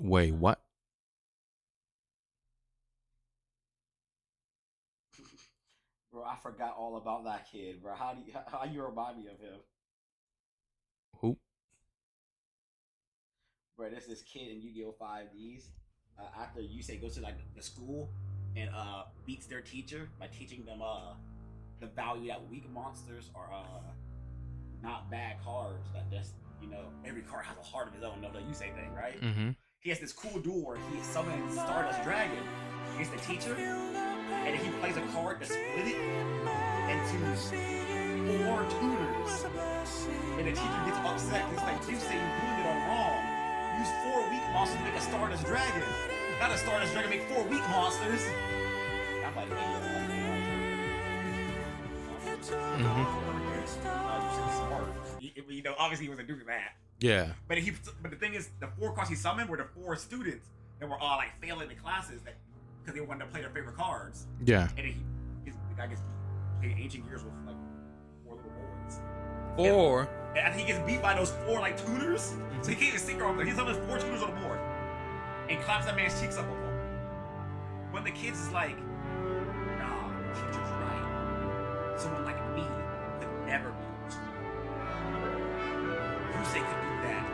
Wait, what? Bro, I forgot all about that kid, bro. How you remind me of him? Who? Bro, there's this kid in Yu-Gi-Oh! 5Ds. After you say goes to like the school and beats their teacher by teaching them the value that weak monsters are not bad cards. That just every card has a heart of his own. No, the you say thing, right? Mm-hmm. He has this cool duel where he summons Stardust Dragon against the teacher, and he plays a card to split it into 4 tutors. And the teacher gets upset. He's like, you say you're doing it all wrong. Use 4 weak monsters to make a Stardust Dragon. Not a Stardust Dragon, make 4 weak monsters. I'm like, obviously he wasn't doing that. Yeah. But the thing is, the 4 cards he summoned were the 4 students that were all like failing the classes because they wanted to play their favorite cards. Yeah. And then the guy gets played Ancient Gears with like 4 little boys. 4. And I think he gets beat by those 4 like tutors, so he can't even synchro over there. He summons 4 tutors on the board and claps that man's cheeks up with them. When the kids is like, nah, the teacher's right. Someone like me could never be used. Yusei could do that.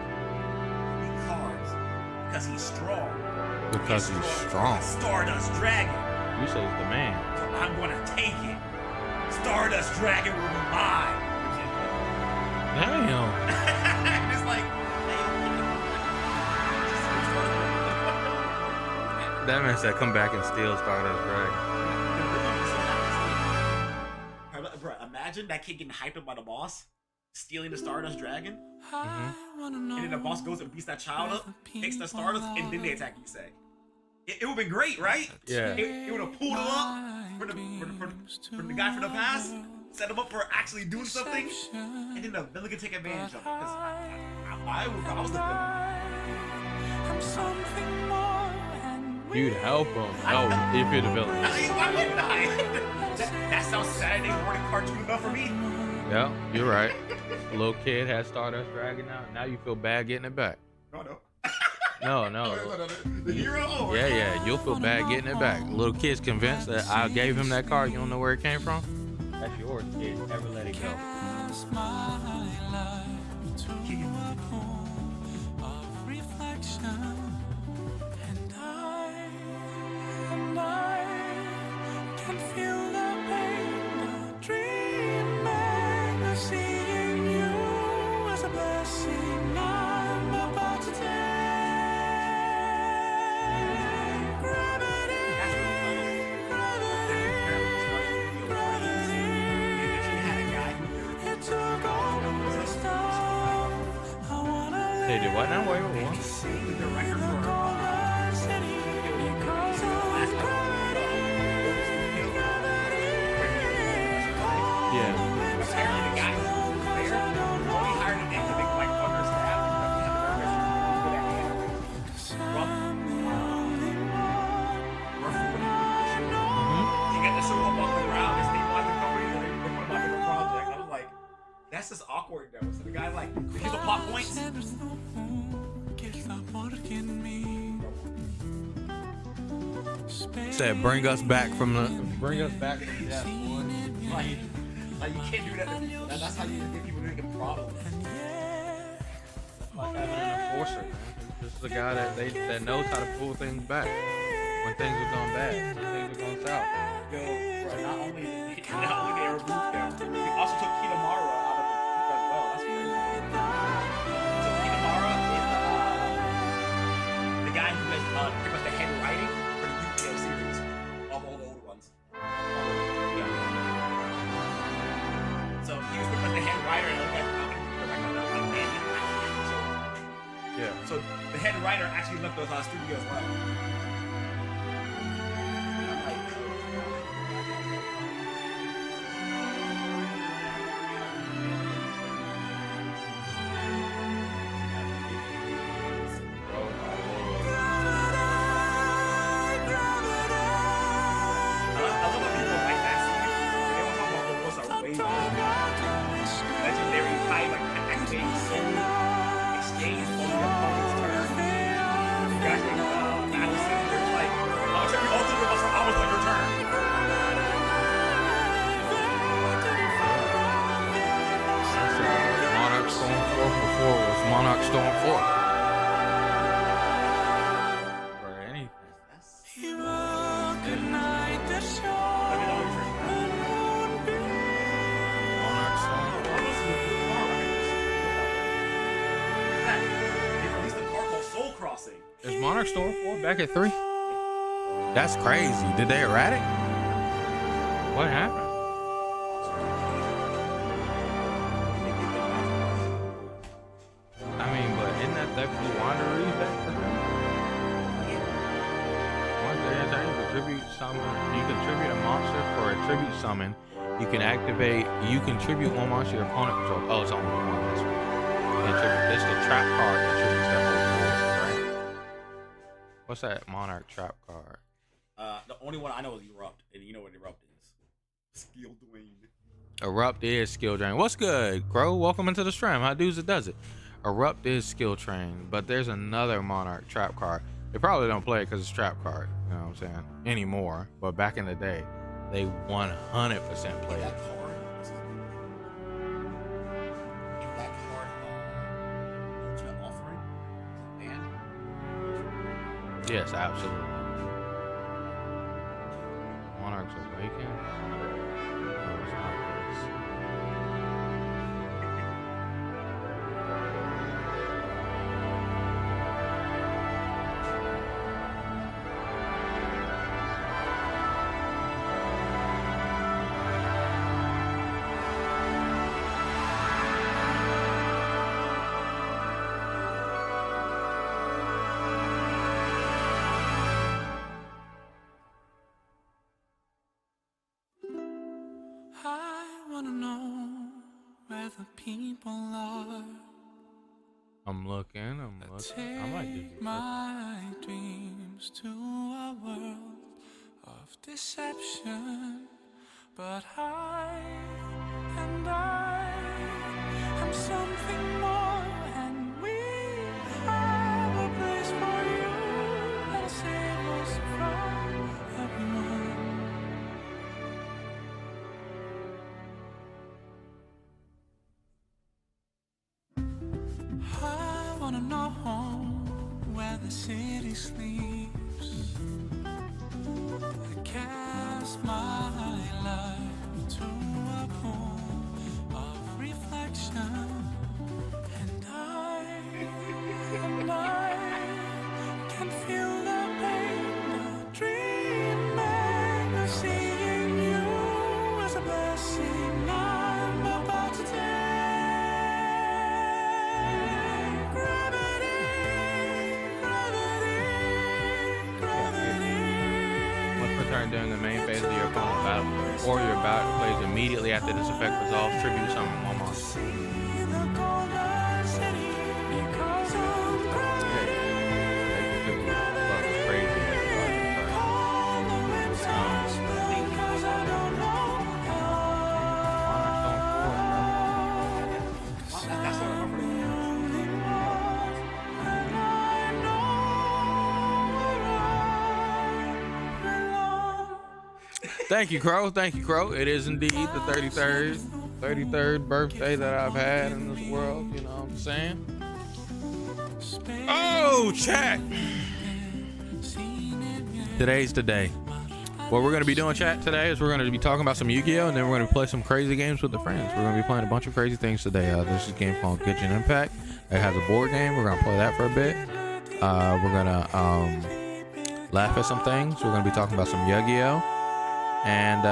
He cards because he's strong. Because he's strong. Stardust Dragon. You say he's the man. So I'm gonna take it. Stardust Dragon will be mine. Damn. It's like, That man said, "Come back and steal Stardust Dragon." bro, imagine that kid getting hyped up by the boss, stealing the Stardust Dragon, and then the boss goes and beats that child up, takes the Stardust, and then they attack Yusei. It would have been great, right? Yeah. It would have pulled him up for the guy from the past, set him up for actually doing something, and then the villain could take advantage of it. Because I was the villain. You'd help him. Oh, if you're the villain. Why wouldn't I? That sounds Saturday morning cartoon enough for me. Yeah, you're right. Little kid had Stardust Dragon now. Now you feel bad getting it back. No. The hero? Yeah. You'll feel bad getting it back. Little kid's convinced that I gave him that card. You don't know where it came from? That's yours, kid. Never let it go. They did what now? Wait, what? Yeah. Apparently the guy who was there only hired an actor to like understaff and have a good at animating. He got to show up off the ground and stabilize the company and then put him up in the project. I was like, that's just awkward though. So the guy's like, here's the plot points. Said, bring us back from death. Like you can't do that. That's how you get people to get problems. Like having an enforcer, man. This is a guy that knows how to pull things back when things are going bad, when things are going south. Yo, bro, not only they removed him, they also took Kitamara out of the group as well. That's crazy. So Kitamara is the guy who does pretty much the head writing for the Yu-Gi-Oh series of all the old ones. Yeah. So he was pretty much the head writer and the director of the Yeah. So the head writer actually left the studio as well. Monarch Storm 4. Or anything. Monarch Storm 4. They released a car called Soul Crossing. Is Monarch Storm 4 back at 3? That's crazy. Did they erratic? What happened? I mean, but isn't that Blue Wanderer back? Once they enter, you contribute summon. You contribute a monster for a tribute summon. You can activate. You contribute one monster your opponent controls. Oh, it's only one. This one. This the trap card contributes that whole monster, right? What's that Monarch trap card? The only one I know is Erupt, and you know what Erupt is. Skill drain. Erupt is skill drain. What's good, Crow? Welcome into the stream. How does it? Erupt is skill train, but there's another Monarch trap card. They probably don't play it because it's trap card. You know what I'm saying? Anymore, but back in the day, they 100% played it. That card, Ultimate Offering, and Yes, absolutely. Monarch's Awaken. No, it's not this. I'm looking. I might do this. My dreams to a world of deception, but I am something more, and we have a place for you that'll save us from everyone. I wanna know where the city sleeps. I cast my life to a pool of reflection, and I can feel the pain, the dreaming of seeing you as a blessing I'm about to take. Return during the main phase of your opponent's battle, or your battle plays immediately after this effect resolves. Tribute summon one monster. Thank you, Crow. It is indeed the 33rd birthday that I've had in this world. You know what I'm saying? Oh, chat. Today's the day. What we're going to be doing, chat, today is we're going to be talking about some Yu-Gi-Oh! And then we're going to play some crazy games with the friends. We're going to be playing a bunch of crazy things today. There's a game called Genshin Impact. It has a board game. We're going to play that for a bit. We're going to laugh at some things. We're going to be talking about some Yu-Gi-Oh! And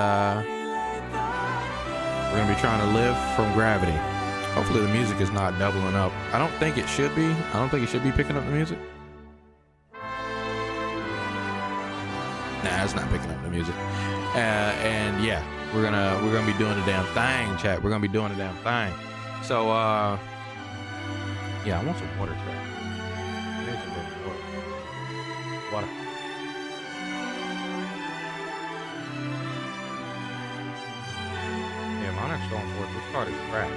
we're gonna be trying to live from gravity. Hopefully the music is not doubling up. I don't think it should be. I don't think it should be picking up the music. Nah, it's not picking up the music. And yeah, we're gonna be doing the damn thing, chat. We're gonna be doing the damn thing. So yeah, I want some water, chat. I need some water. Monarch Storm 4, this card is crap.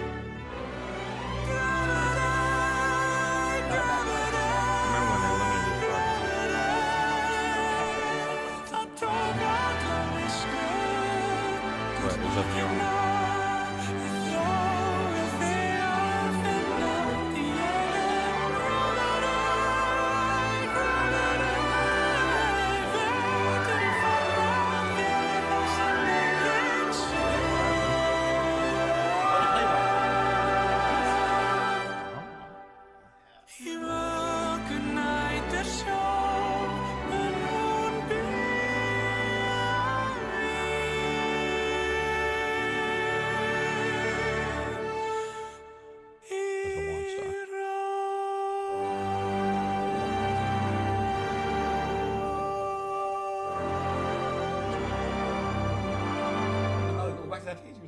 Remember when they limited this card? But it's up to you.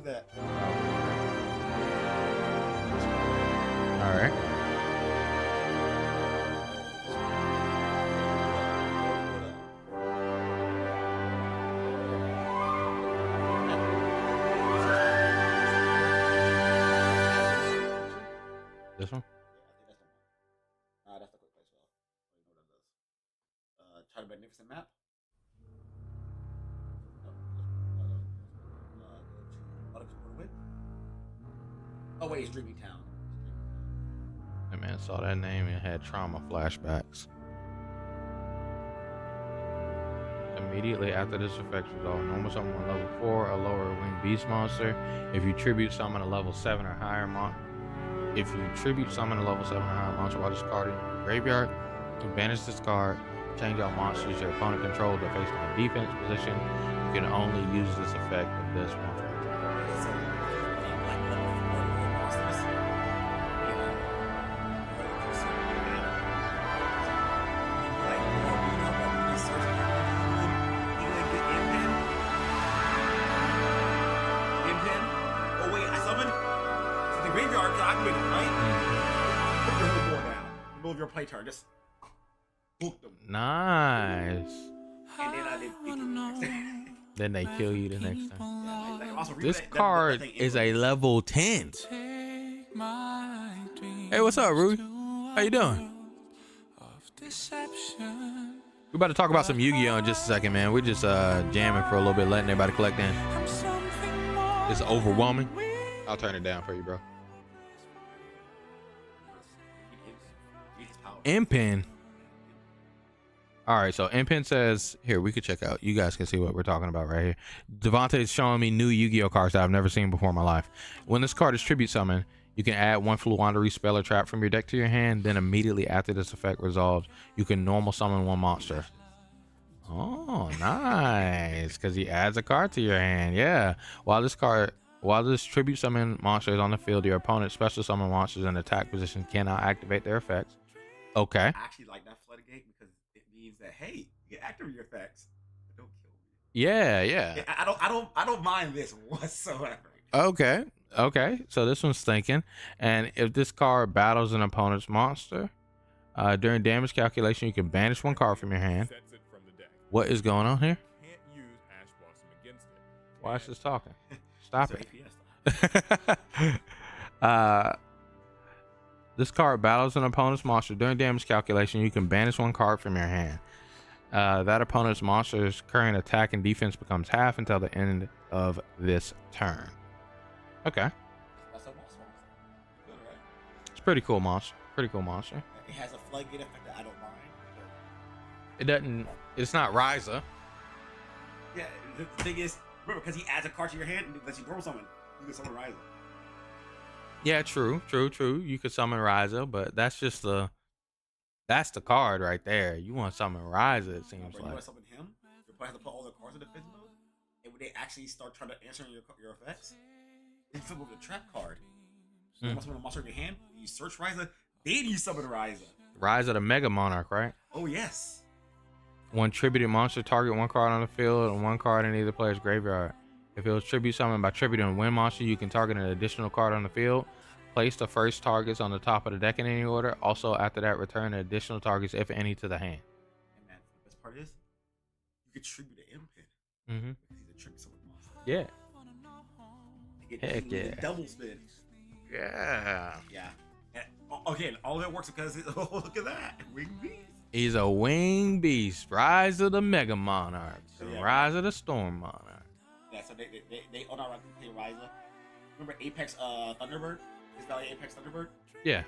Who's that? All right. This one? Yeah, I think that's the one. That's the quick play spell. I know what that does. Try the magnificent map. Oh wait, it's Dreamy Town. That man saw that name and had trauma flashbacks. Immediately after this effect resolve, normal summon on level 4 a lower winged beast monster. If you tribute summon a level 7 or higher monster while discarding your graveyard, you can banish this card, change out monsters your opponent controls that face in a defense position. You can only use this effect with this one. Your play turn, just book them. Nice. And then Then they kill you the next time. Yeah, like also This card is a level 10. Hey, what's up, Rudy? How you doing? We're about to talk about some Yu-Gi-Oh in just a second, man. We're just jamming for a little bit, letting everybody collect in. It's overwhelming. I'll turn it down for you, bro. Impin. All right, so Impin says here we could check out. You guys can see what we're talking about right here. Devontae is showing me new Yu-Gi-Oh cards that I've never seen before in my life. When this card is tribute summon, you can add one Fluwandery spell or trap from your deck to your hand. Then immediately after this effect resolves, you can normal summon one monster. Oh, nice, because he adds a card to your hand. Yeah. While this tribute summon monster is on the field, your opponent's special summon monsters in attack position cannot activate their effects. Okay. I actually like that floodgate because it means that hey, you can activate your effects, but don't kill me. Yeah. I don't mind this whatsoever. Okay. So this one's thinking, and if this card battles an opponent's monster, during damage calculation, you can banish one card from your hand. What is going on here? Why is this talking? Stop it. This card battles an opponent's monster. During damage calculation, you can banish one card from your hand. That opponent's monster's current attack and defense becomes half until the end of this turn. Okay. That's a monster. Good, right? It's pretty cool monster. It has a floodgate effect that I don't mind. It doesn't. It's not Ryza. Yeah, the thing is, remember, because he adds a card to your hand and lets you throw someone, you can summon Ryza. Yeah, true. You could summon Ryza, but that's the card right there. You want to summon Ryza, it seems You like. want to summon him? Your player has to put all the cards in defense mode, and when they actually start trying to answer your effects, you flip over the trap card. So you want to summon a monster in your hand, you search Ryza, then you summon Ryza. Ryza the Mega Monarch, right? Oh yes. One tributed monster, target one card on the field and one card in either player's graveyard. If it was tribute summoned by tributing a win monster, you can target an additional card on the field. Place the first targets on the top of the deck in any order. Also, after that, return additional targets, if any, to the hand. And man, the best part is, you can tribute an Impin. Mm-hmm. He's a tribute summon monster. Yeah. Heck yeah. Double spin. Yeah. Yeah. And, again, all of it works because look at that. Wing beast. He's a wing beast. Rise of the Mega Monarch. Yeah. Rise of the Storm Monarch. Yeah, so they on our play Ryza. Remember Apex Thunderbird? His Valley Apex Thunderbird? Yeah.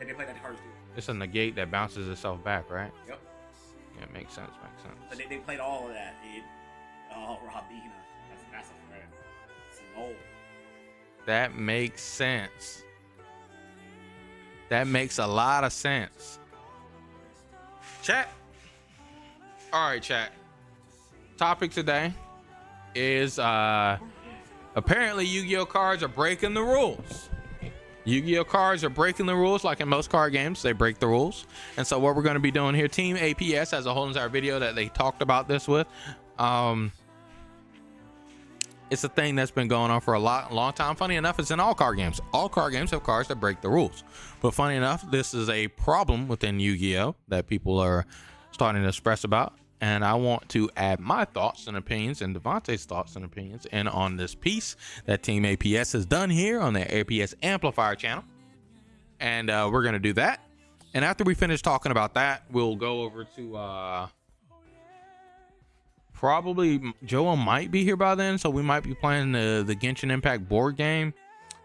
And they play that hard too. It's a negate that bounces itself back, right? Yep. Yeah, makes sense. So they played all of that, dude. Oh, Robina. That's a friend. Snow. That makes sense. That makes a lot of sense. Chat. All right, chat. Topic today is apparently Yu-Gi-Oh cards are breaking the rules. Yu-Gi-Oh cards are breaking the rules, like in most card games, they break the rules. And so what we're going to be doing here, Team APS has a whole entire video that they talked about this with. It's a thing that's been going on for a long time. Funny enough, it's in all card games. All card games have cards that break the rules. But funny enough, this is a problem within Yu-Gi-Oh! That people are starting to express about. And I want to add my thoughts and opinions and Devontae's thoughts and opinions in on this piece that Team APS has done here on their APS Amplifier channel. And we're going to do that. And after we finish talking about that, we'll go over to probably Joel might be here by then. So we might be playing the Genshin Impact board game.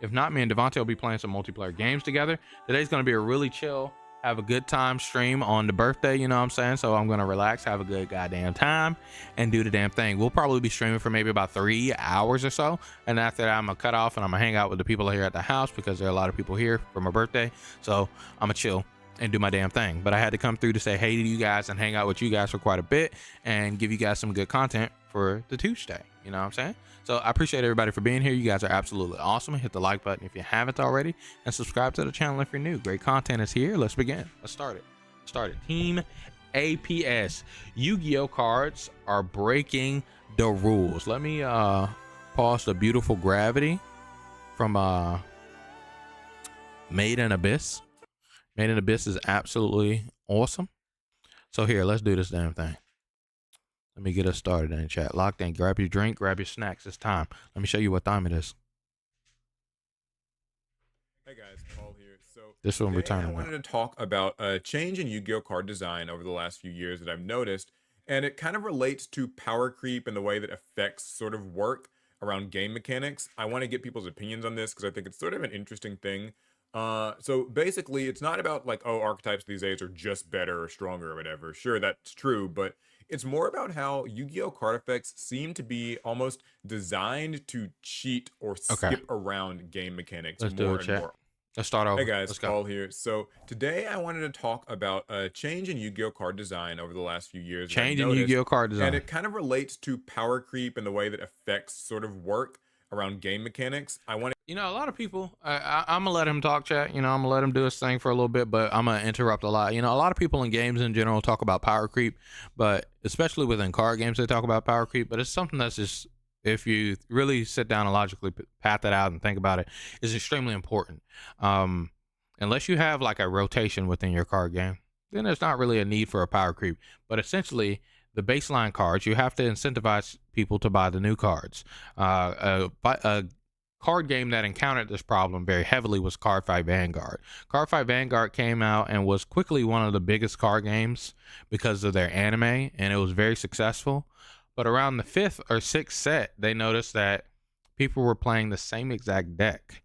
If not, me and Devontae will be playing some multiplayer games together. Today's going to be a really chill, have a good time stream on the birthday, you know what I'm saying? So I'm gonna relax, have a good goddamn time, and do the damn thing. We'll probably be streaming for maybe about 3 hours or so, and after that I'm gonna cut off and I'm gonna hang out with the people here at the house because there are a lot of people here for my birthday. So I'm gonna chill and do my damn thing. But I had to come through to say hey to you guys and hang out with you guys for quite a bit and give you guys some good content for the Tuesday, you know what I'm saying? So I appreciate everybody for being here. You guys are absolutely awesome. Hit the like button if you haven't already, and subscribe to the channel if you're new. Great content is here. Let's begin. Let's start it. Team APS. Yu-Gi-Oh cards are breaking the rules. Let me pause the beautiful gravity from Made in Abyss. Made in Abyss is absolutely awesome. So here, let's do this damn thing. Let me get us started in chat. Locked in. Grab your drink, grab your snacks. It's time. Let me show you what time it is. Hey guys, Paul here. So This one today returning. I wanted to talk about a change in Yu-Gi-Oh card design over the last few years that I've noticed, and it kind of relates to power creep and the way that effects sort of work around game mechanics. I want to get people's opinions on this because I think it's sort of an interesting thing. So basically, it's not about like, oh, archetypes these days are just better or stronger or whatever. Sure, that's true, but it's more about how Yu-Gi-Oh card effects seem to be almost designed to cheat or skip around game mechanics Let's more do it, and chat. more. Let's start over. Hey guys, Let's go. Paul here. So today I wanted to talk about a change in Yu-Gi-Oh card design over the last few years. that I've Change in noticed, Yu-Gi-Oh card design. and it kind of relates to power creep and the way that effects sort of work around game mechanics. I want You know, a lot of people, I'm gonna let him talk, chat. You know, I'm gonna let him do his thing for a little bit, but I'm gonna interrupt a lot. You know, a lot of people in games in general talk about power creep, but especially within card games, they talk about power creep. But it's something that's just, if you really sit down and logically path it out and think about it, is extremely important. Unless you have like a rotation within your card game, then there's not really a need for a power creep. But essentially, the baseline cards, you have to incentivize people to buy the new cards. A card game that encountered this problem very heavily was Cardfight Vanguard. Cardfight Vanguard came out and was quickly one of the biggest card games because of their anime, and it was very successful. But around the 5th or 6th set, they noticed that people were playing the same exact deck.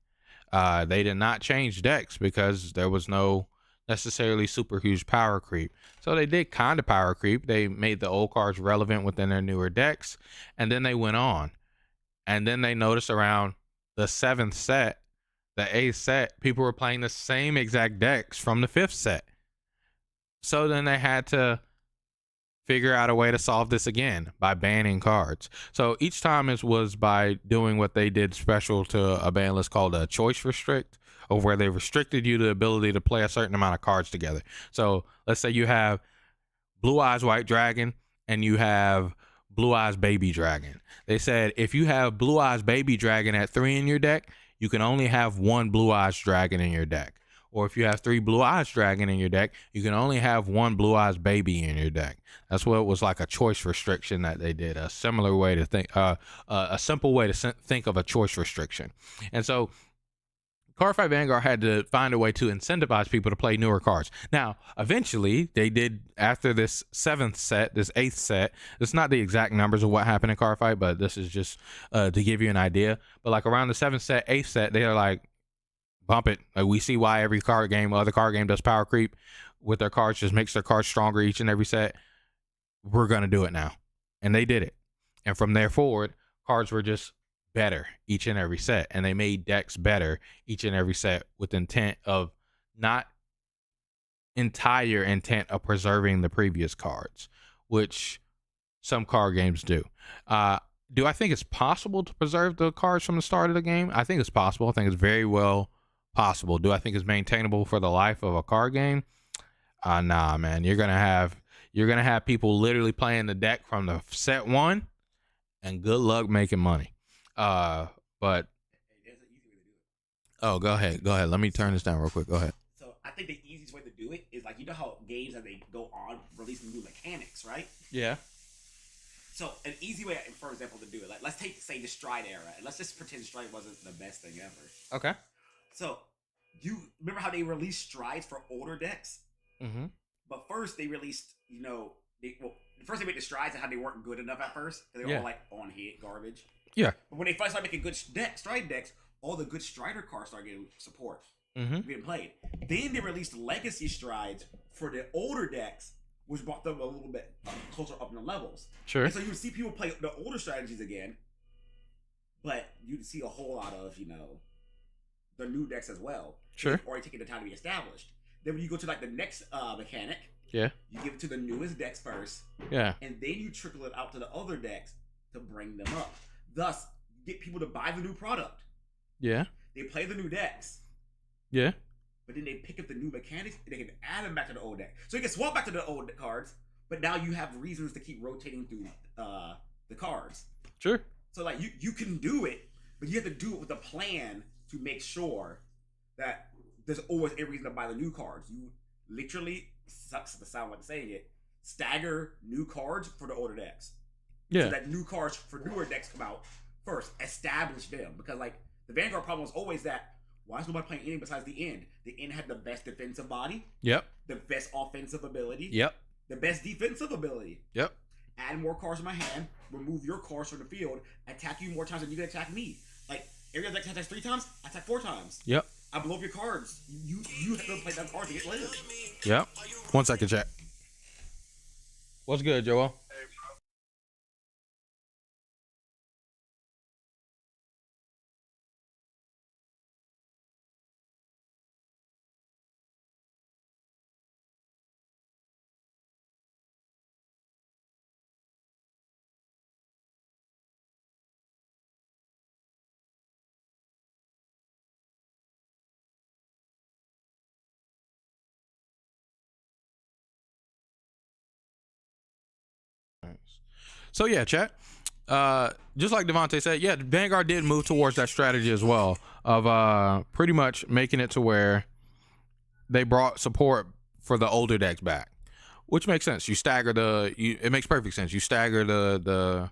They did not change decks because there was no necessarily super huge power creep. So they did kind of power creep. They made the old cards relevant within their newer decks, and then they went on. And then they noticed around the 7th set, the 8th set, people were playing the same exact decks from the 5th set. So then they had to figure out a way to solve this again by banning cards. So each time it was by doing what they did special to a ban list called a choice restrict, or where they restricted you the ability to play a certain amount of cards together. So let's say you have Blue Eyes White Dragon and you have Blue Eyes Baby Dragon. They said if you have Blue Eyes Baby Dragon at 3 in your deck, you can only have 1 Blue Eyes Dragon in your deck. Or if you have 3 Blue Eyes Dragon in your deck, you can only have 1 Blue Eyes Baby in your deck. That's what it was, like a choice restriction that they did. A similar way to think, a simple way to think of a choice restriction. And so Cardfight Vanguard had to find a way to incentivize people to play newer cards. Now, eventually, they did, after this 7th set, this 8th set, it's not the exact numbers of what happened in Cardfight, but this is just to give you an idea. But like around the 7th set, 8th set, they are like, bump it. Like, we see why every card game, other card game does power creep with their cards, just makes their cards stronger each and every set. We're going to do it now. And they did it. And from there forward, cards were just better each and every set, and they made decks better each and every set with intent of not entire intent of preserving the previous cards, which some card games do. Do I think it's possible to preserve the cards from the start of the game? I think it's possible. I think it's very well possible. Do I think it's maintainable for the life of a card game? Nah, man. You're gonna have people literally playing the deck from the set 1, and good luck making money. But Hey, there's an easy way to do it. oh, go ahead. Let me turn this down real quick. Go ahead. So I think the easiest way to do it is like, you know how games, as they go on, releasing new mechanics, right? Yeah. So an easy way, for example, to do it, like let's take, say, the Stride era, and let's just pretend Stride wasn't the best thing ever. Okay. So you remember how they released Strides for older decks? Mm-hmm. But first they released, first they made the Strides and how they weren't good enough at first, because they were Yeah. all like on hit garbage. Yeah. But when they finally started making good Stride decks, all the good Strider cards started getting support, Mm-hmm. getting played. Then they released Legacy Strides for the older decks, which brought them a little bit closer up in the levels. Sure. And so you would see people play the older strategies again, but you'd see a whole lot of, the new decks as well. Sure. They've already taken the time to be established. Then when you go to like the next mechanic, Yeah. you give it to the newest decks first, Yeah. and then you trickle it out to the other decks to bring them up. Thus, get people to buy the new product. Yeah. They play the new decks, Yeah. but then they pick up the new mechanics and they can add them back to the old deck. So you can swap back to the old cards, but now you have reasons to keep rotating through the cards. Sure. So like you can do it, but you have to do it with a plan to make sure that there's always a reason to buy the new cards. You literally, sucks to sound like saying it, stagger new cards for the older decks. Yeah. So that new cards for newer decks come out first. Establish them, because like the Vanguard problem was always that, why is nobody playing anything besides the End? The End had the best defensive body, Yep. the best offensive ability, Yep. the best defensive ability. Yep. Add more cards in my hand, remove your cards from the field, attack you more times than you can attack me. Like, every other deck attacks 3 times, I attack 4 times. Yep. I blow up your cards. You have to play that card to get later. Yep. 1 second, chat. What's good, Joel? So yeah, chat. Just like Devontae said, yeah, Vanguard did move towards that strategy as well of pretty much making it to where they brought support for the older decks back, which makes sense. You stagger it makes perfect sense. You stagger the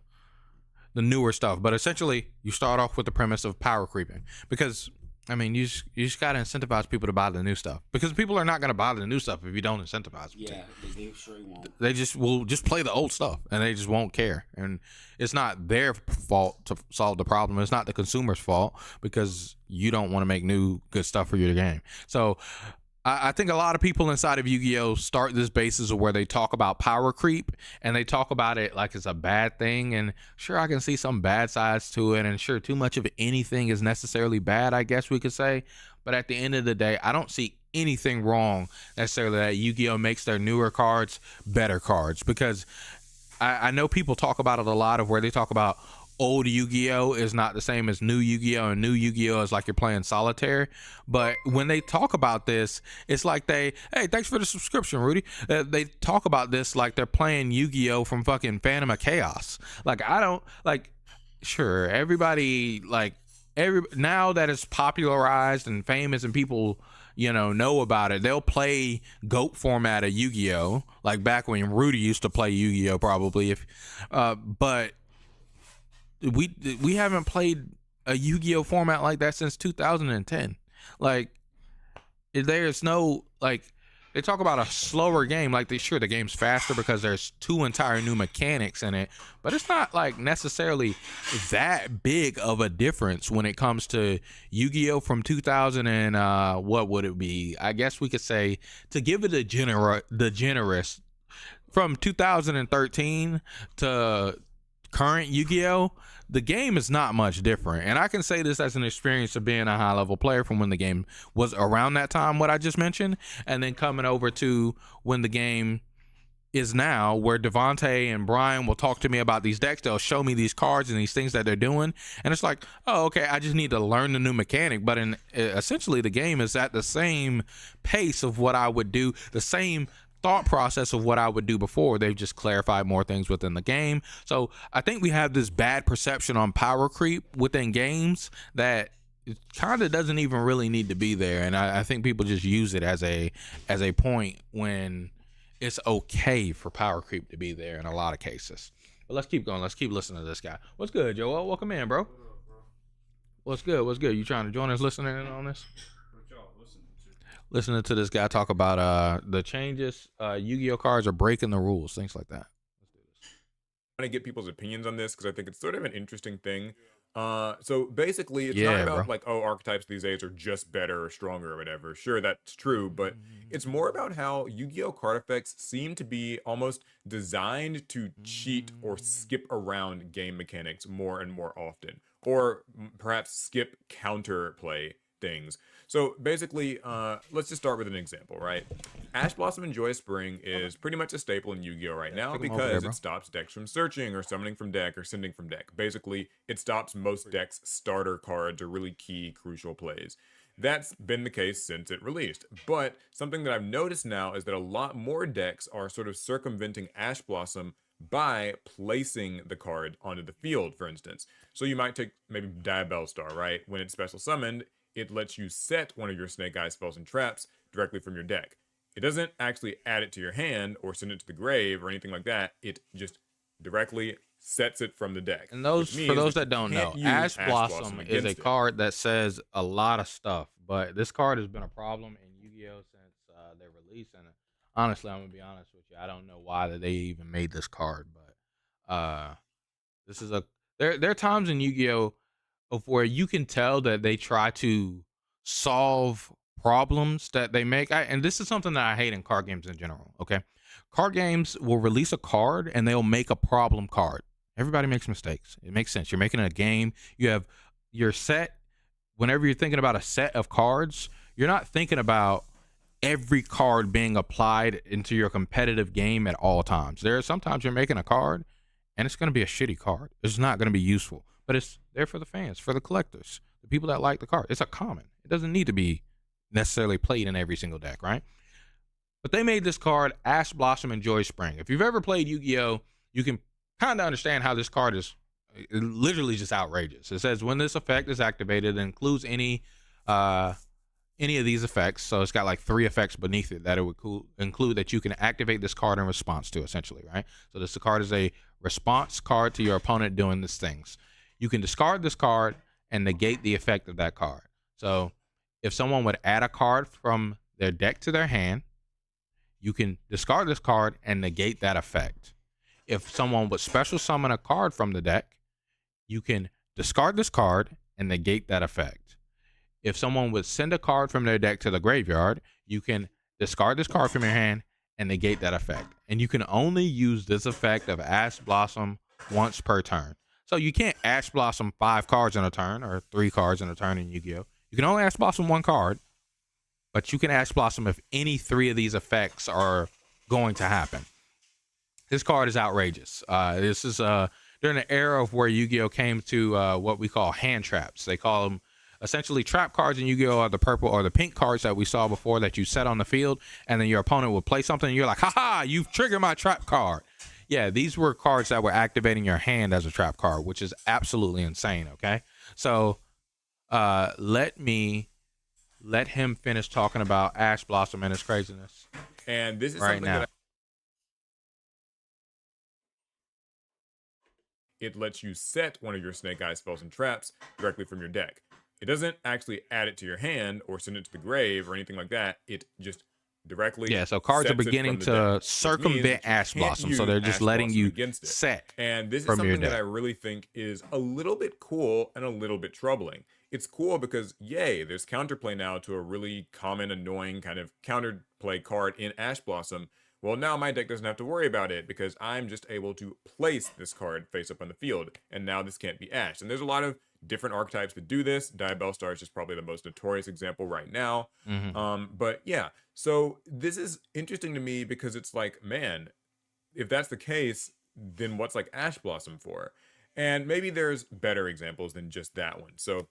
newer stuff, but essentially you start off with the premise of power creeping, because I mean, you just gotta incentivize people to buy the new stuff, because people are not gonna buy the new stuff if you don't incentivize them to. Yeah, they sure won't. They just will just play the old stuff, and they just won't care. And it's not their fault to solve the problem. It's not the consumer's fault, because you don't want to make new good stuff for your game. So I think a lot of people inside of Yu-Gi-Oh start this basis of where they talk about power creep, and they talk about it like it's a bad thing. And sure, I can see some bad sides to it, and sure, too much of anything is necessarily bad, I guess we could say. But at the end of the day, I don't see anything wrong necessarily that Yu-Gi-Oh makes their newer cards better cards, because I know people talk about it a lot, of where they talk about old Yu-Gi-Oh is not the same as new Yu-Gi-Oh, and new Yu-Gi-Oh is like you're playing solitaire. But when they talk about this, it's like hey, thanks for the subscription, Rudy. They talk about this like they're playing Yu-Gi-Oh from fucking Phantom of Chaos. Like, I don't like, sure, everybody, like, now that it's popularized and famous and people know about it, they'll play GOAT format of Yu-Gi-Oh, like back when Rudy used to play Yu-Gi-Oh probably, but we haven't played a Yu-Gi-Oh format like that since 2010. Like, there's no, like, they talk about a slower game, like the game's faster because there's 2 entire new mechanics in it, but it's not like necessarily that big of a difference when it comes to Yu-Gi-Oh from 2000 and what would it be? I guess we could say, to give it the generous, from 2013 to current Yu-Gi-Oh, the game is not much different. And I can say this as an experience of being a high level player from when the game was around that time, what I just mentioned, and then coming over to when the game is now, where Devontae and Brian will talk to me about these decks. They'll show me these cards and these things that they're doing, and it's like, oh, okay, I just need to learn the new mechanic. But essentially the game is at the same pace of what I would do, the same thought process of what I would do before. They've just clarified more things within the game. So I think we have this bad perception on power creep within games that it kind of doesn't even really need to be there. And I think people just use it as a point when it's okay for power creep to be there in a lot of cases. But let's keep going. Let's keep listening to this guy. What's good, Joel? Welcome in, bro. What's good? What's good? You trying to join us listening in on this? What y'all listening to? Listening to this guy talk about the changes. Yu-Gi-Oh cards are breaking the rules, things like that. Let's do this. I want to get people's opinions on this because I think it's sort of an interesting thing. So basically, it's Yeah, not about bro. like, oh, archetypes these days are just better or stronger or whatever. Sure, that's true, but it's more about how Yu-Gi-Oh card effects seem to be almost designed to cheat or skip around game mechanics more and more often, or perhaps skip counterplay things. So basically, let's just start with an example, right? Ash Blossom and Joy Spring is pretty much a staple in Yu-Gi-Oh right now Take 'em over there, because bro. it stops decks from searching or summoning from deck or sending from deck. Basically, it stops most decks' starter cards or really key crucial plays. That's been the case since it released. But something that I've noticed now is that a lot more decks are sort of circumventing Ash Blossom by placing the card onto the field, for instance. So you might take maybe Diabell Star, right? When it's special summoned, it lets you set one of your Snake Eyes spells and traps directly from your deck. It doesn't actually add it to your hand or send it to the grave or anything like that. It just directly sets it from the deck. And those, which for means those you that don't know, can't use Ash Blossom is a against it. card that says a lot of stuff, but this card has been a problem in Yu-Gi-Oh since their release. And honestly, I'm gonna be honest with you, I don't know why that they even made this card, but this is a there are times in Yu-Gi-Oh of where you can tell that they try to solve problems that they make. And this is something that I hate in card games in general. Okay, card games will release a card and they'll make a problem card. Everybody makes mistakes. It makes sense. You're making a game. You have your set. Whenever you're thinking about a set of cards, you're not thinking about every card being applied into your competitive game at all times. There are sometimes you're making a card and it's going to be a shitty card. It's not going to be useful, but it's there for the fans, for the collectors, the people that like the card. It's a common. It doesn't need to be necessarily played in every single deck, right? But they made this card Ash Blossom and Joy Spring. If you've ever played Yu-Gi-Oh, you can kind of understand how this card is literally just outrageous. It says when this effect is activated, it includes any of these effects. So it's got like 3 effects beneath it that it would include that you can activate this card in response to, essentially, right? So this card is a response card to your opponent doing these things. You can discard this card and negate the effect of that card. So if someone would add a card from their deck to their hand, you can discard this card and negate that effect. If someone would special summon a card from the deck, you can discard this card and negate that effect. If someone would send a card from their deck to the graveyard, you can discard this card from your hand and negate that effect. And you can only use this effect of Ash Blossom once per turn. So you can't Ash Blossom 5 cards in a turn or 3 cards in a turn in Yu-Gi-Oh. You can only Ash Blossom 1 card, but you can Ash Blossom if any 3 of these effects are going to happen. This card is outrageous. This is during the era of where Yu-Gi-Oh came to what we call hand traps. They call them essentially trap cards in Yu-Gi-Oh are the purple or the pink cards that we saw before that you set on the field, and then your opponent would play something and you're like, haha, you've triggered my trap card. Yeah, these were cards that were activating your hand as a trap card, which is absolutely insane, okay? So let him finish talking about Ash Blossom and his craziness. And this is Right something now. that it lets you set one of your Snake Eyes spells and traps directly from your deck. It doesn't actually add it to your hand or send it to the grave or anything like that. It just directly Yeah, so cards are sets it beginning from the to deck, which means circumvent that you Ash can't Blossom. So use they're just Ash letting Blossom you against it. set And this is from your something that deck. I really think is a little bit cool and a little bit troubling. It's cool because, yay, there's counterplay now to a really common, annoying kind of counterplay card in Ash Blossom. Well, now my deck doesn't have to worry about it because I'm just able to place this card face up on the field, and now this can't be ashed. And there's a lot of different archetypes that do this. Diabell Star is just probably the most notorious example right now. But yeah, so this is interesting to me because it's like, man, if that's the case, then what's like Ash Blossom for? And maybe there's better examples than just that one. So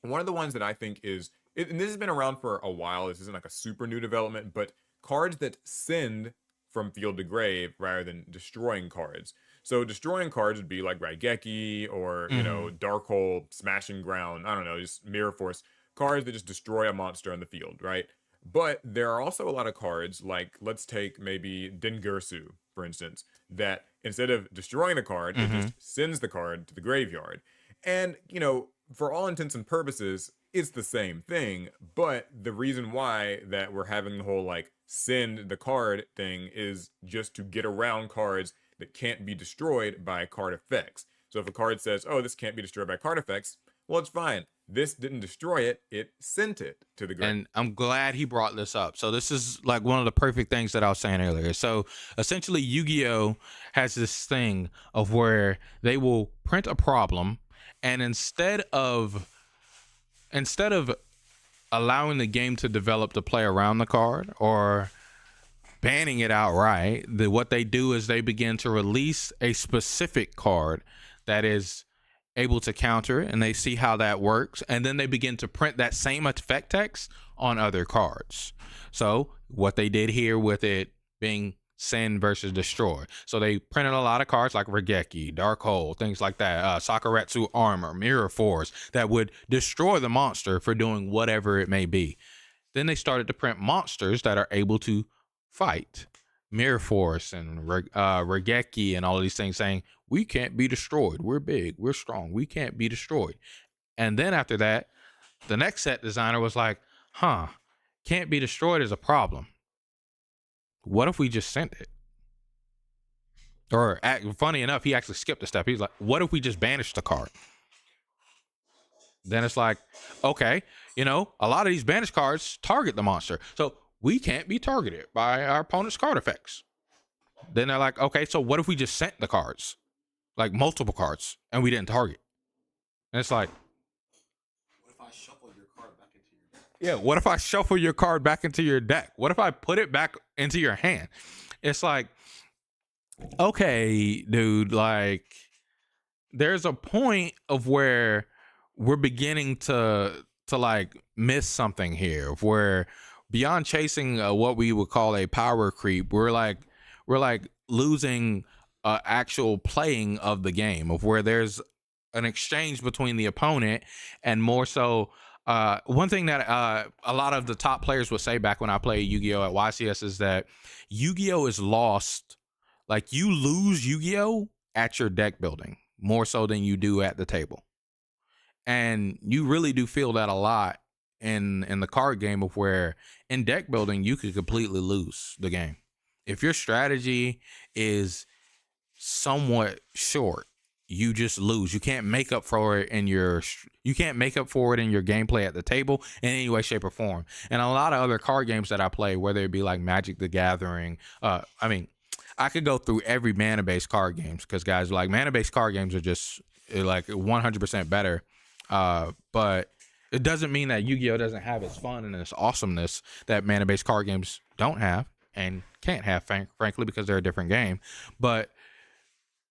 one of the ones that I think is, and this has been around for a while, this isn't like a super new development, but cards that send from field to grave rather than destroying cards. So destroying cards would be like Raigeki or, you know, Dark Hole, Smashing Ground, I don't know, just Mirror Force, cards that just destroy a monster on the field, right? But there are also a lot of cards, like let's take maybe Dengursu, for instance, that instead of destroying the card, it just sends the card to the graveyard. And, you know, for all intents and purposes, it's the same thing. But the reason why that we're having the whole like send the card thing is just to get around cards that can't be destroyed by card effects. So if a card says, oh, this can't be destroyed by card effects, well, it's fine. This didn't destroy it, it sent it to the ground. And I'm glad he brought this up. So this is like one of the perfect things that I was saying earlier. So essentially Yu-Gi-Oh has this thing of where they will print a problem, and instead of allowing the game to develop to play around the card or banning it outright, what they do is they begin to release a specific card that is able to counter it, and they see how that works, and then they begin to print that same effect text on other cards. So what they did here with it being send versus destroy, so they printed a lot of cards like Raigeki, Dark Hole, things like that, Sakuretsu Armor, Mirror Force, that would destroy the monster for doing whatever it may be. Then they started to print monsters that are able to fight, Mirror Force and Raigeki and all of these things, saying we can't be destroyed, we're big, we're strong, we can't be destroyed. And then after that, the next set designer was like, can't be destroyed is a problem. What if we just sent it? Or funny enough, he actually skipped a step. He's like, what if we just banish the card? Then it's like, okay, you know, a lot of these banished cards target the monster, so we can't be targeted by our opponent's card effects. Then they're like, okay, so what if we just sent the cards, like multiple cards, and we didn't target? And it's like, What if I shuffle your card back into your deck? yeah, what if I shuffle your card back into your deck? What if I put it back into your hand? It's like, okay, dude, like there's a point of where we're beginning to like miss something here, where beyond chasing what we would call a power creep, we're like losing actual playing of the game, of where there's an exchange between the opponent, and more so one thing that a lot of the top players would say back when I played Yu-Gi-Oh at YCS is that Yu-Gi-Oh is lost, like you lose Yu-Gi-Oh at your deck building more so than you do at the table. And you really do feel that a lot in the card game, of where in deck building you could completely lose the game if your strategy is somewhat short. You just lose. You can't make up for it in your gameplay at the table in any way, shape, or form. And a lot of other card games that I play, whether it be like Magic the Gathering, I mean, I could go through every mana-based card games, because guys, like, mana-based card games are just like 100% better. But it doesn't mean that Yu-Gi-Oh doesn't have its fun and its awesomeness that mana-based card games don't have and can't have, frankly, because they're a different game. But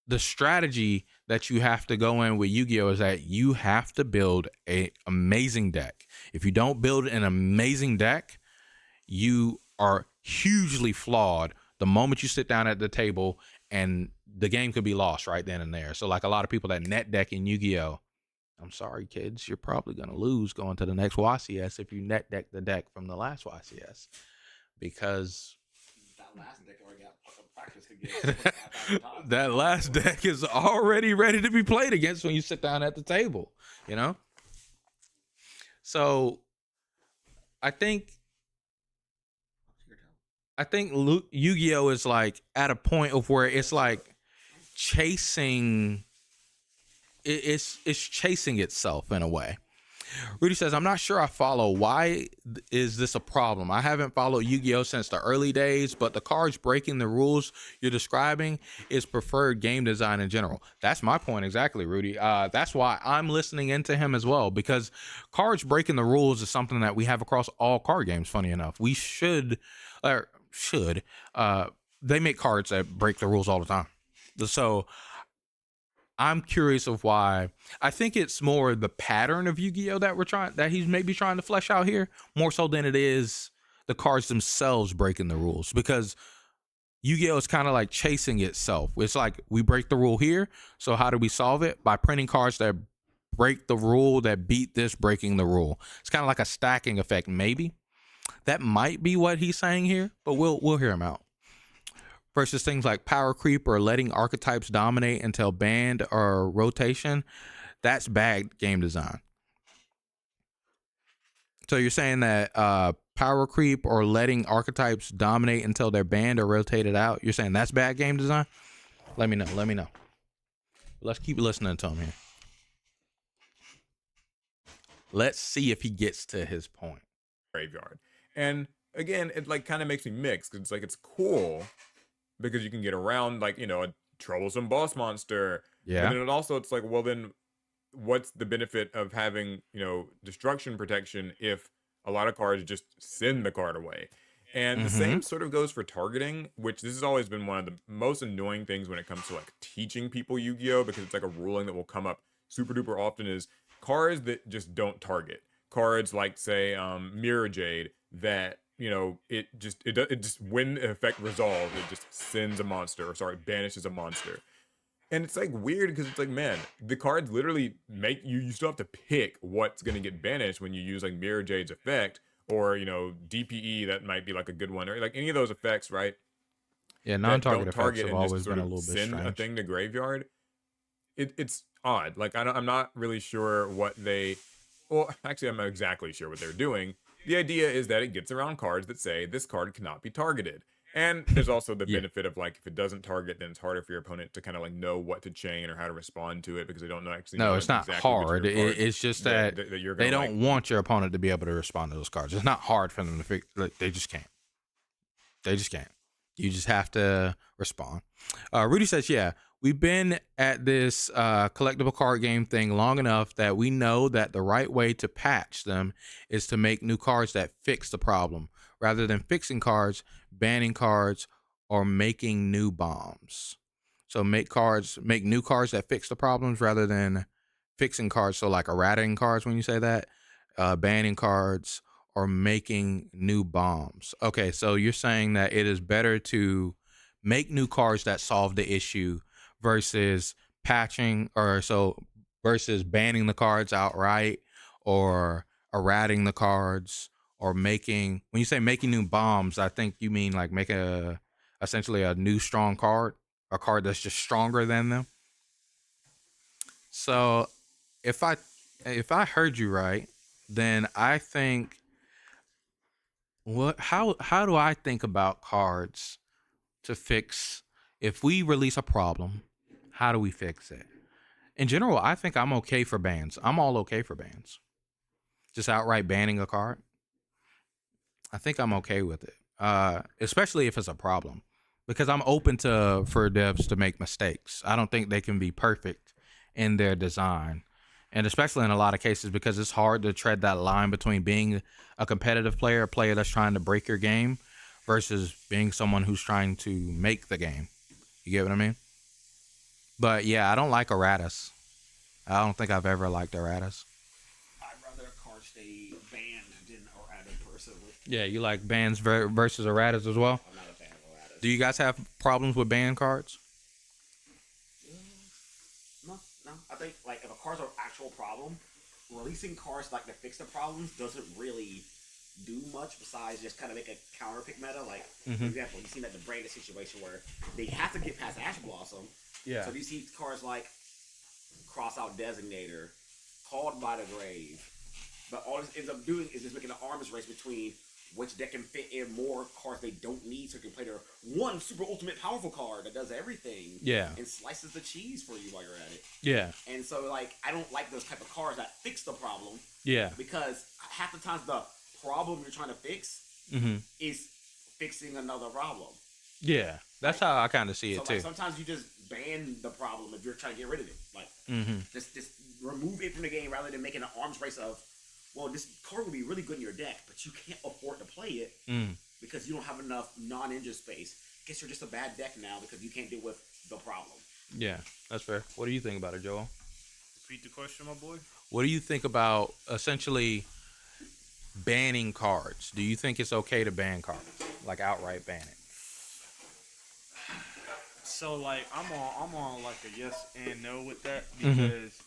the strategy that you have to go in with Yu-Gi-Oh is that you have to build an amazing deck. If you don't build an amazing deck, you are hugely flawed the moment you sit down at the table, and the game could be lost right then and there. So like a lot of people that net deck in Yu-Gi-Oh, I'm sorry, kids, you're probably going to lose going to the next YCS if you net deck the deck from the last YCS, because That last deck already got practice against. that last deck is already ready to be played against when you sit down at the table, you know? So I think Yu-Gi-Oh is like at a point of where it's like chasing, it's chasing itself in a way. Rudy says, I'm not sure I follow. Why is this a problem? I haven't followed Yu-Gi-Oh since the early days, but the cards breaking the rules you're describing is preferred game design in general. That's my point exactly, Rudy. That's why I'm listening into him as well, because cards breaking the rules is something that we have across all card games, funny enough. We should they make cards that break the rules all the time. So I'm curious of why. I think it's more the pattern of Yu-Gi-Oh that he's maybe trying to flesh out here, more so than it is the cards themselves breaking the rules, because Yu-Gi-Oh is kind of like chasing itself. It's like we break the rule here, so how do we solve it? By printing cards that break the rule, that beat this breaking the rule. It's kind of like a stacking effect. Maybe that might be what he's saying here, but we'll hear him out. Versus things like power creep or letting archetypes dominate until banned or rotation, that's bad game design. So you're saying that power creep or letting archetypes dominate until they're banned or rotated out, you're saying that's bad game design? Let me know. Let's keep listening to him here. Let's see if he gets to his point. Graveyard. And again, it like kind of makes me mix, because it's like it's cool because you can get around like, you know, a troublesome boss monster. Yeah. But then it's like, well, then what's the benefit of having, you know, destruction protection if a lot of cards just send the card away? And the same sort of goes for targeting, which this has always been one of the most annoying things when it comes to like teaching people Yu-Gi-Oh, because it's like a ruling that will come up super duper often, is cards that just don't target. Cards like, say, Mirror Jade, that, you know, it just when the effect resolves, it just sends a monster, or sorry, banishes a monster. And it's like weird, because it's like, man, the cards literally make you still have to pick what's going to get banished when you use like Mirror Jade's effect, or, you know, DPE, that might be like a good one, or like any of those effects, right? Yeah, non-target effects have and always just been sort a of little bit send strange. a thing to graveyard. It's odd. Like I'm not really sure what they. Well, actually, I'm not exactly sure what they're doing. The idea is that it gets around cards that say this card cannot be targeted. And there's also the Yeah. benefit of like, if it doesn't target, then it's harder for your opponent to kind of like know what to chain or how to respond to it, because they don't know actually. No, know it's not exactly which of hard. your cards It's just that you're they gonna don't like. want your opponent to be able to respond to those cards. It's not hard for them to figure. Like, they just can't. You just have to respond. Rudy says, yeah, we've been at this collectible card game thing long enough that we know that the right way to patch them is to make new cards that fix the problem, rather than fixing cards, banning cards, or making new bombs. So make new cards that fix the problems rather than fixing cards. So like eradicating cards when you say that, banning cards, or making new bombs. Okay, so you're saying that it is better to make new cards that solve the issue versus patching, or so versus banning the cards outright, or eradicating the cards, or making. When you say making new bombs, I think you mean like make essentially a new strong card, a card that's just stronger than them. So if I heard you right, then I think how do I think about cards to fix? If we release a problem, how do we fix it? In general, I think I'm okay for bans. I'm all okay for bans. Just outright banning a card, I think I'm okay with it. Especially if it's a problem, because I'm open for devs to make mistakes. I don't think they can be perfect in their design, and especially in a lot of cases, because it's hard to tread that line between being a competitive player, a player that's trying to break your game, versus being someone who's trying to make the game. You get what I mean? But yeah, I don't like erratas. I don't think I've ever liked erratas. I'd rather a card stay banned than errata personally. Yeah, you like bans versus erratas as well? I'm not a fan of erratas. Do you guys have problems with ban cards? No. I think like if a card's an actual problem, releasing cards like to fix the problems doesn't really do much besides just kind of make a counter pick meta. Like for example, you seen that the Brandon situation where they have to get past Ash Blossom. Yeah. So you see cards like Cross Out Designator, Called by the Grave, but all this ends up doing is just making an arms race between which deck can fit in more cards they don't need, so you can play their one super ultimate powerful card that does everything. Yeah. And slices the cheese for you while you're at it. Yeah. And so, like, I don't like those type of cards that fix the problem. Yeah. Because half the times the problem you're trying to fix is fixing another problem. Yeah. That's how I kind of see it So, too. like, sometimes you just ban the problem if you're trying to get rid of it. Like, just remove it from the game rather than making an arms race of, well, this card would be really good in your deck, but you can't afford to play it because you don't have enough non-engine space. Guess you're just a bad deck now because you can't deal with the problem. Yeah, that's fair. What do you think about it, Joel? Repeat the question, my boy. What do you think about essentially banning cards. Do you think it's okay to ban cards, like outright ban it? So like I'm on like a yes and no with that Mm-hmm. because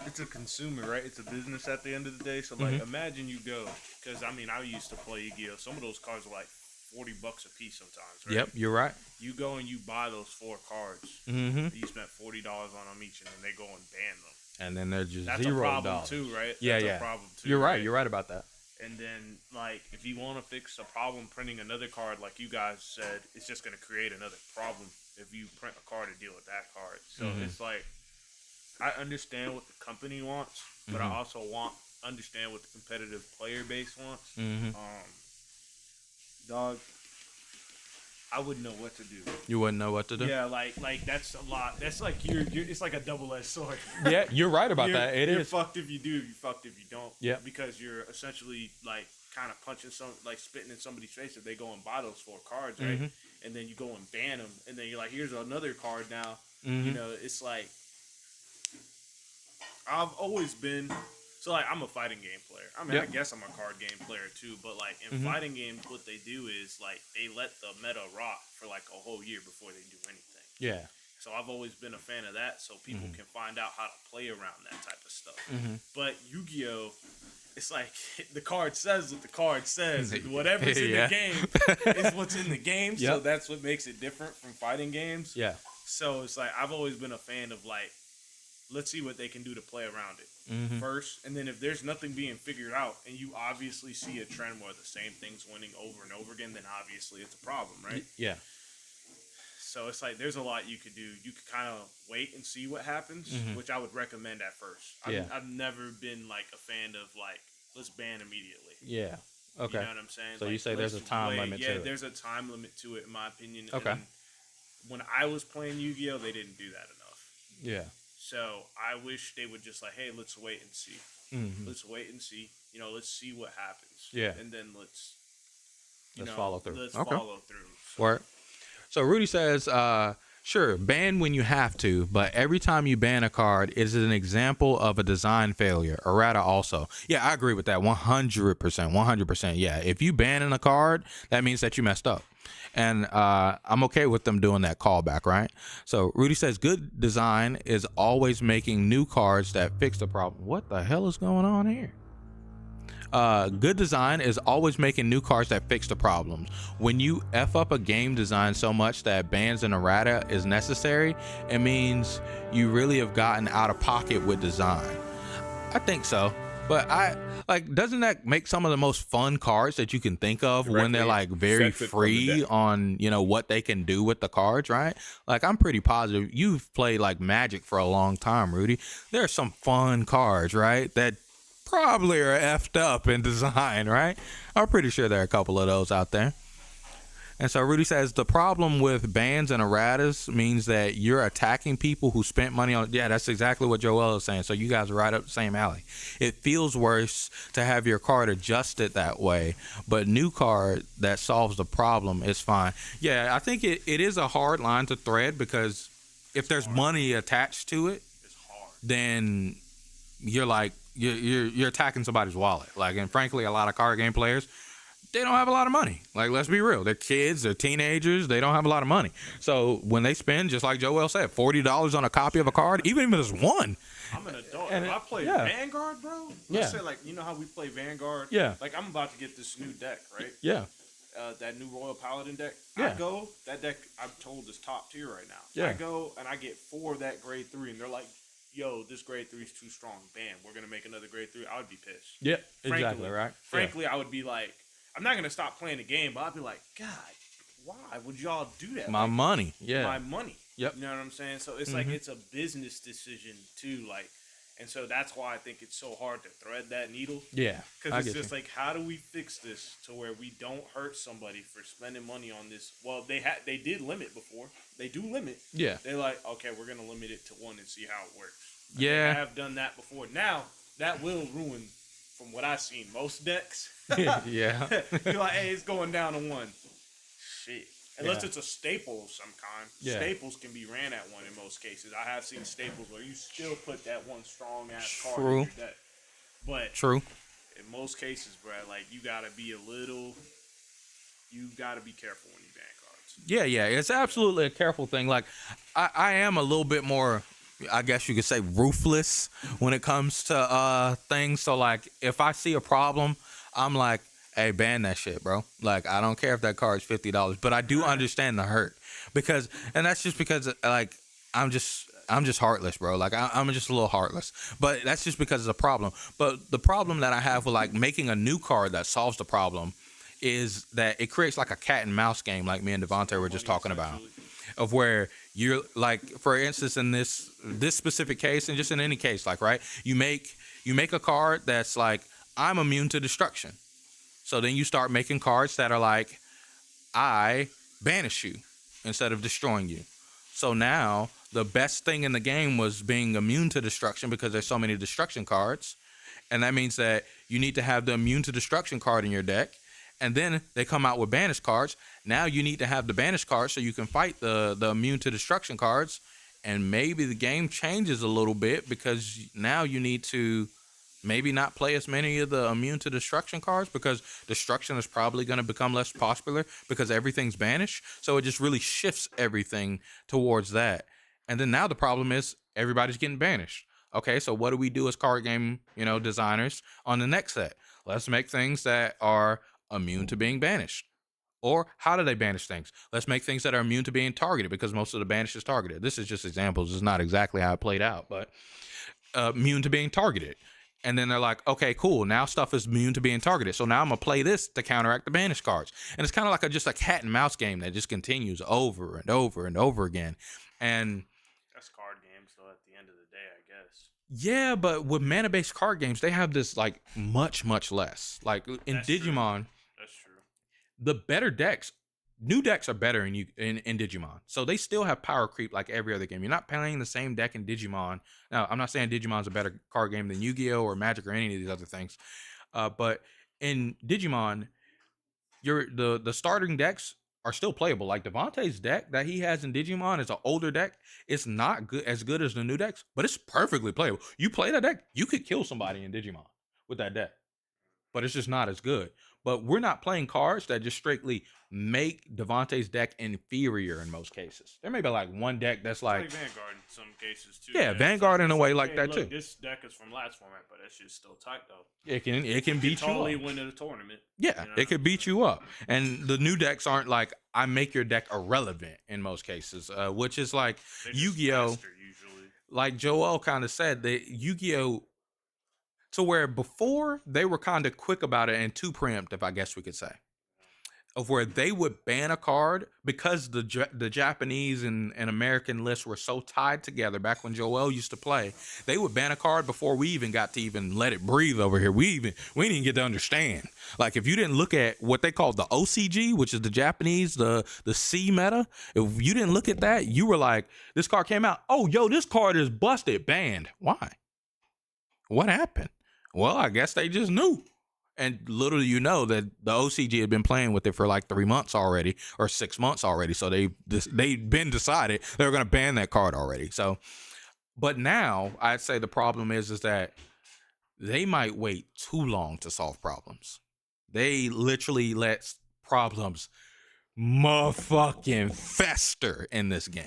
it's a consumer, right? It's a business at the end of the day. So like imagine you go, because I mean I used to play Yu-Gi-Oh. Some of those cards were like $40 a piece sometimes, right? Yep, you're right. You go and you buy those 4 cards. Mm-hmm. You spent $40 on them each, and then they go and ban them. And then they're just That's $0. a problem too, right? Yeah, That's yeah. a problem too. You're right. You're right about that. And then, like, if you want to fix a problem printing another card, like you guys said, it's just going to create another problem if you print a card to deal with that card. So it's like, I understand what the company wants, but I also understand what the competitive player base wants. Dog, I wouldn't know what to do. You wouldn't know what to do? Yeah, like that's a lot. That's like you're it's like a double-edged sword. Yeah, you're right about that. You're fucked if you do, you're fucked if you don't. Yeah. Because you're essentially like kind of punching spitting in somebody's face if they go and buy those 4 cards, right? And then you go and ban them, and then you're like, here's another card now. You know, it's like I've always been. So, like, I'm a fighting game player. I mean, I guess I'm a card game player, too. But, like, in fighting games, what they do is, like, they let the meta rock for, like, a whole year before they do anything. Yeah. So, I've always been a fan of that so people can find out how to play around that type of stuff. But Yu-Gi-Oh!, it's like, the card says what the card says. And whatever's in the game is what's in the game. So, that's what makes it different from fighting games. Yeah. So, it's like, I've always been a fan of, like, let's see what they can do to play around it first. And then if there's nothing being figured out and you obviously see a trend where the same thing's winning over and over again, then obviously it's a problem, right? Yeah. So it's like there's a lot you could do. You could kind of wait and see what happens, which I would recommend at first. I've never been like a fan of like, let's ban immediately. Yeah. Okay. You know what I'm saying? So like, you say there's a time limit to it. Yeah, there's a time limit to it in my opinion. Okay. And when I was playing Yu-Gi-Oh, they didn't do that enough. Yeah. So I wish they would just like, hey, let's wait and see. Let's wait and see. You know, let's see what happens. Yeah. And then let's follow through. Let's Okay. follow through. So, Word. So Rudy says, sure, ban when you have to, but every time you ban a card, it is an example of a design failure. Errata also. Yeah, I agree with that 100%. 100%. Yeah, if you ban a card, that means that you messed up. And I'm okay with them doing that callback, right? So Rudy says, good design is always making new cards that fix the problem. What the hell is going on here? Good design is always making new cards that fix the problems. When you F up a game design so much that bans and errata is necessary, it means you really have gotten out of pocket with design. I think so. But doesn't that make some of the most fun cards that you can think of when they're like very Sets it from the free deck. on, what they can do with the cards, right? Like, I'm pretty positive you've played like Magic for a long time, Rudy. There are some fun cards, right? That probably are effed up in design, right? I'm pretty sure there are a couple of those out there. And so Rudy says the problem with bans and erratas means that you're attacking people who spent money on. Yeah, that's exactly what Joel is saying. So you guys are right up the same alley. It feels worse to have your card adjusted that way, but new card that solves the problem is fine. Yeah, I think it is a hard line to thread because if there's money attached to it, it's hard. then you're like you're attacking somebody's wallet. Like, and frankly, a lot of card game players, they don't have a lot of money. Like, let's be real. They're kids, they're teenagers, they don't have a lot of money. So when they spend, just like Joel said, $40 on a copy of a card, even if it's one. I'm an adult. And if I play yeah. Vanguard, bro, let's say, like, you know how we play Vanguard? Yeah. Like, I'm about to get this new deck, right? Yeah. That new Royal Paladin deck. Yeah. That deck, I'm told, is top tier right now. Yeah. I go and I get 4 of that grade 3, and they're like, yo, this grade 3 is too strong. Bam, we're going to make another grade 3. I would be pissed. Yeah, Frankly, exactly, right? Frankly, I would be like, I'm not going to stop playing the game, but I'd be like, God, why would y'all do that? My Like, money. Yeah. my money. Yep. You know what I'm saying? So it's like it's a business decision too, like, and so that's why I think it's so hard to thread that needle. Yeah. Because it's just like, how do we fix this to where we don't hurt somebody for spending money on this? Well, they did limit before. They do limit. Yeah. They're like, okay, we're gonna limit it to 1 and see how it works. I Yeah. have done that before. Now that will ruin, from what I've seen, most decks. Yeah. You're like, hey, it's going down to 1. Shit. Unless Yeah. it's a staple of some kind. Yeah. Staples can be ran at 1 in most cases. I have seen staples where you still put that one strong ass card True. in your deck. But True. in most cases, bro, like you gotta be careful when you ban cards. Yeah, it's absolutely a careful thing. Like, I am a little bit more, I guess you could say, ruthless when it comes to things. So like, if I see a problem, I'm like, hey, ban that shit, bro. Like, I don't care if that card's $50, but I do understand the hurt and that's just because like I'm just heartless, bro. Like I'm just a little heartless, but that's just because it's a problem. But the problem that I have with like making a new card that solves the problem is that it creates like a cat and mouse game, like me and Devontae were just talking about, of where you're like, for instance, in this specific case, and just in any case, like, right, you make a card that's like, I'm immune to destruction. So then you start making cards that are like, I banish you instead of destroying you. So now the best thing in the game was being immune to destruction because there's so many destruction cards. And that means that you need to have the immune to destruction card in your deck. And then they come out with banish cards. Now you need to have the banish cards so you can fight the immune to destruction cards. And maybe the game changes a little bit because now you need to maybe not play as many of the immune to destruction cards because destruction is probably going to become less popular because everything's banished. So it just really shifts everything towards that. And then now the problem is everybody's getting banished. Okay, so what do we do as card game, designers on the next set? Let's make things that are immune to being banished. Or how do they banish things? Let's make things that are immune to being targeted because most of the banish is targeted. This is just examples. It's not exactly how it played out, but immune to being targeted. And then they're like, okay, cool. Now stuff is immune to being targeted. So now I'm going to play this to counteract the banish cards. And it's kind of like just a cat and mouse game that just continues over and over and over again. And that's card games, though, at the end of the day, I guess. Yeah, but with mana-based card games, they have this, like, much, much less. Like, in That's Digimon, That's true. the better decks, new decks are better in Digimon. So they still have power creep like every other game. You're not playing the same deck in Digimon. Now, I'm not saying Digimon's a better card game than Yu-Gi-Oh! Or Magic or any of these other things. But in Digimon, the starting decks are still playable. Like Devontae's deck that he has in Digimon is an older deck. It's not as good as the new decks, but it's perfectly playable. You play that deck, you could kill somebody in Digimon with that deck. But it's just not as good. But we're not playing cards that just strictly make Devontae's deck inferior in most cases. There may be like one deck that's like Vanguard in some cases too. Yeah, Vanguard in a way like hey, that look, too. This deck is from last format, but that shit's still tight though. It can beat totally you up. win the tournament. Yeah, it could beat you up. And the new decks aren't like I make your deck irrelevant in most cases, which is like Yu-Gi-Oh! Usually. Like Joel kind of said, that Yu-Gi-Oh! To where before they were kind of quick about it and too preemptive, I guess we could say, of where they would ban a card because the Japanese and American lists were so tied together back when Joel used to play. They would ban a card before we even got to even let it breathe over here. We didn't even get to understand. Like if you didn't look at what they called the OCG, which is the Japanese, the C meta, if you didn't look at that, you were like, this card came out. Oh, yo, this card is busted, banned. Why? What happened? Well, I guess they just knew. And little do you know that the OCG had been playing with it for like 3 months already or 6 months already. So they'd been decided they were going to ban that card already. So, but now I'd say the problem is that they might wait too long to solve problems. They literally let problems motherfucking fester in this game.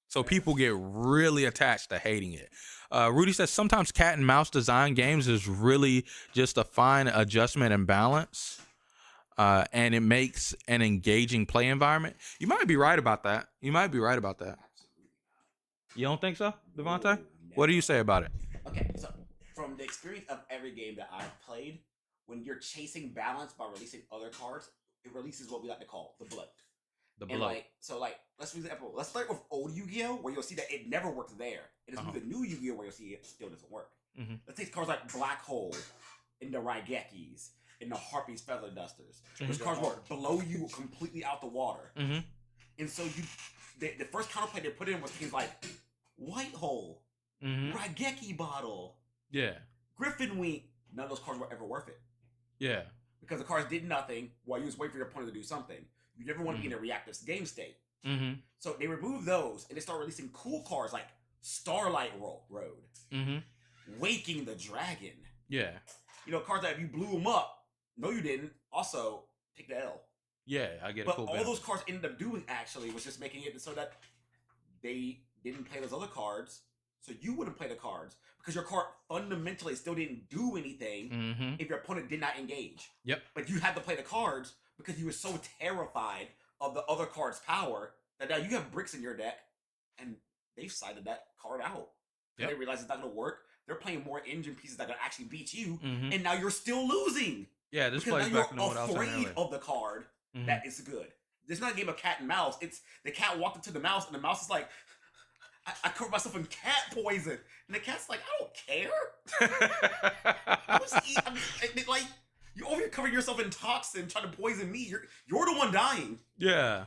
So people get really attached to hating it. Rudy says sometimes cat and mouse design games is really just a fine adjustment and balance, and it makes an engaging play environment. You might be right about that. You don't think so, Devontae? What do you say about it? Okay, so from the experience of every game that I've played, when you're chasing balance by releasing other cards, it releases what we like to call the bloat. Let's for example, let's start with old Yu-Gi-Oh! Where you'll see that it never worked there. It is with the new Yu-Gi-Oh! Where you'll see it still doesn't work. Mm-hmm. Let's take cards like Black Hole, and the Raigekis, and the Harpy's Feather Dusters. Those cards will blow you completely out the water. Mm-hmm. And so the first counterplay they put in was things like White Hole, Raigeki Bottle, Griffin Wing. None of those cards were ever worth it. Yeah. Because the cards did nothing while you was waiting for your opponent to do something. You never want to be in a reactive game state. Mm-hmm. So they removed those and they start releasing cool cards like Starlight Road, Waking the Dragon. Yeah. cards that if you blew them up, no, you didn't. Also, take the L. Yeah, I get a But cool all benefit. those cards ended up doing actually was just making it so that they didn't play those other cards, so you wouldn't play the cards because your card fundamentally still didn't do anything Mm-hmm. if your opponent did not engage. Yep. But you had to play the cards because you were so terrified of the other card's power that now you have bricks in your deck, and they've sided that card out. Yep. They realize it's not going to work. They're playing more engine pieces that can actually beat you, Mm-hmm. and now you're still losing. Yeah, this Because plays now back into what I you're was saying afraid earlier. of the card Mhm. that is good. It's not a game of cat and mouse. It's the cat walked up to the mouse, and the mouse is like, I covered myself in cat poison. And the cat's like, I don't care. Like, you over here covering yourself in toxin trying to poison me. You're the one dying. Yeah.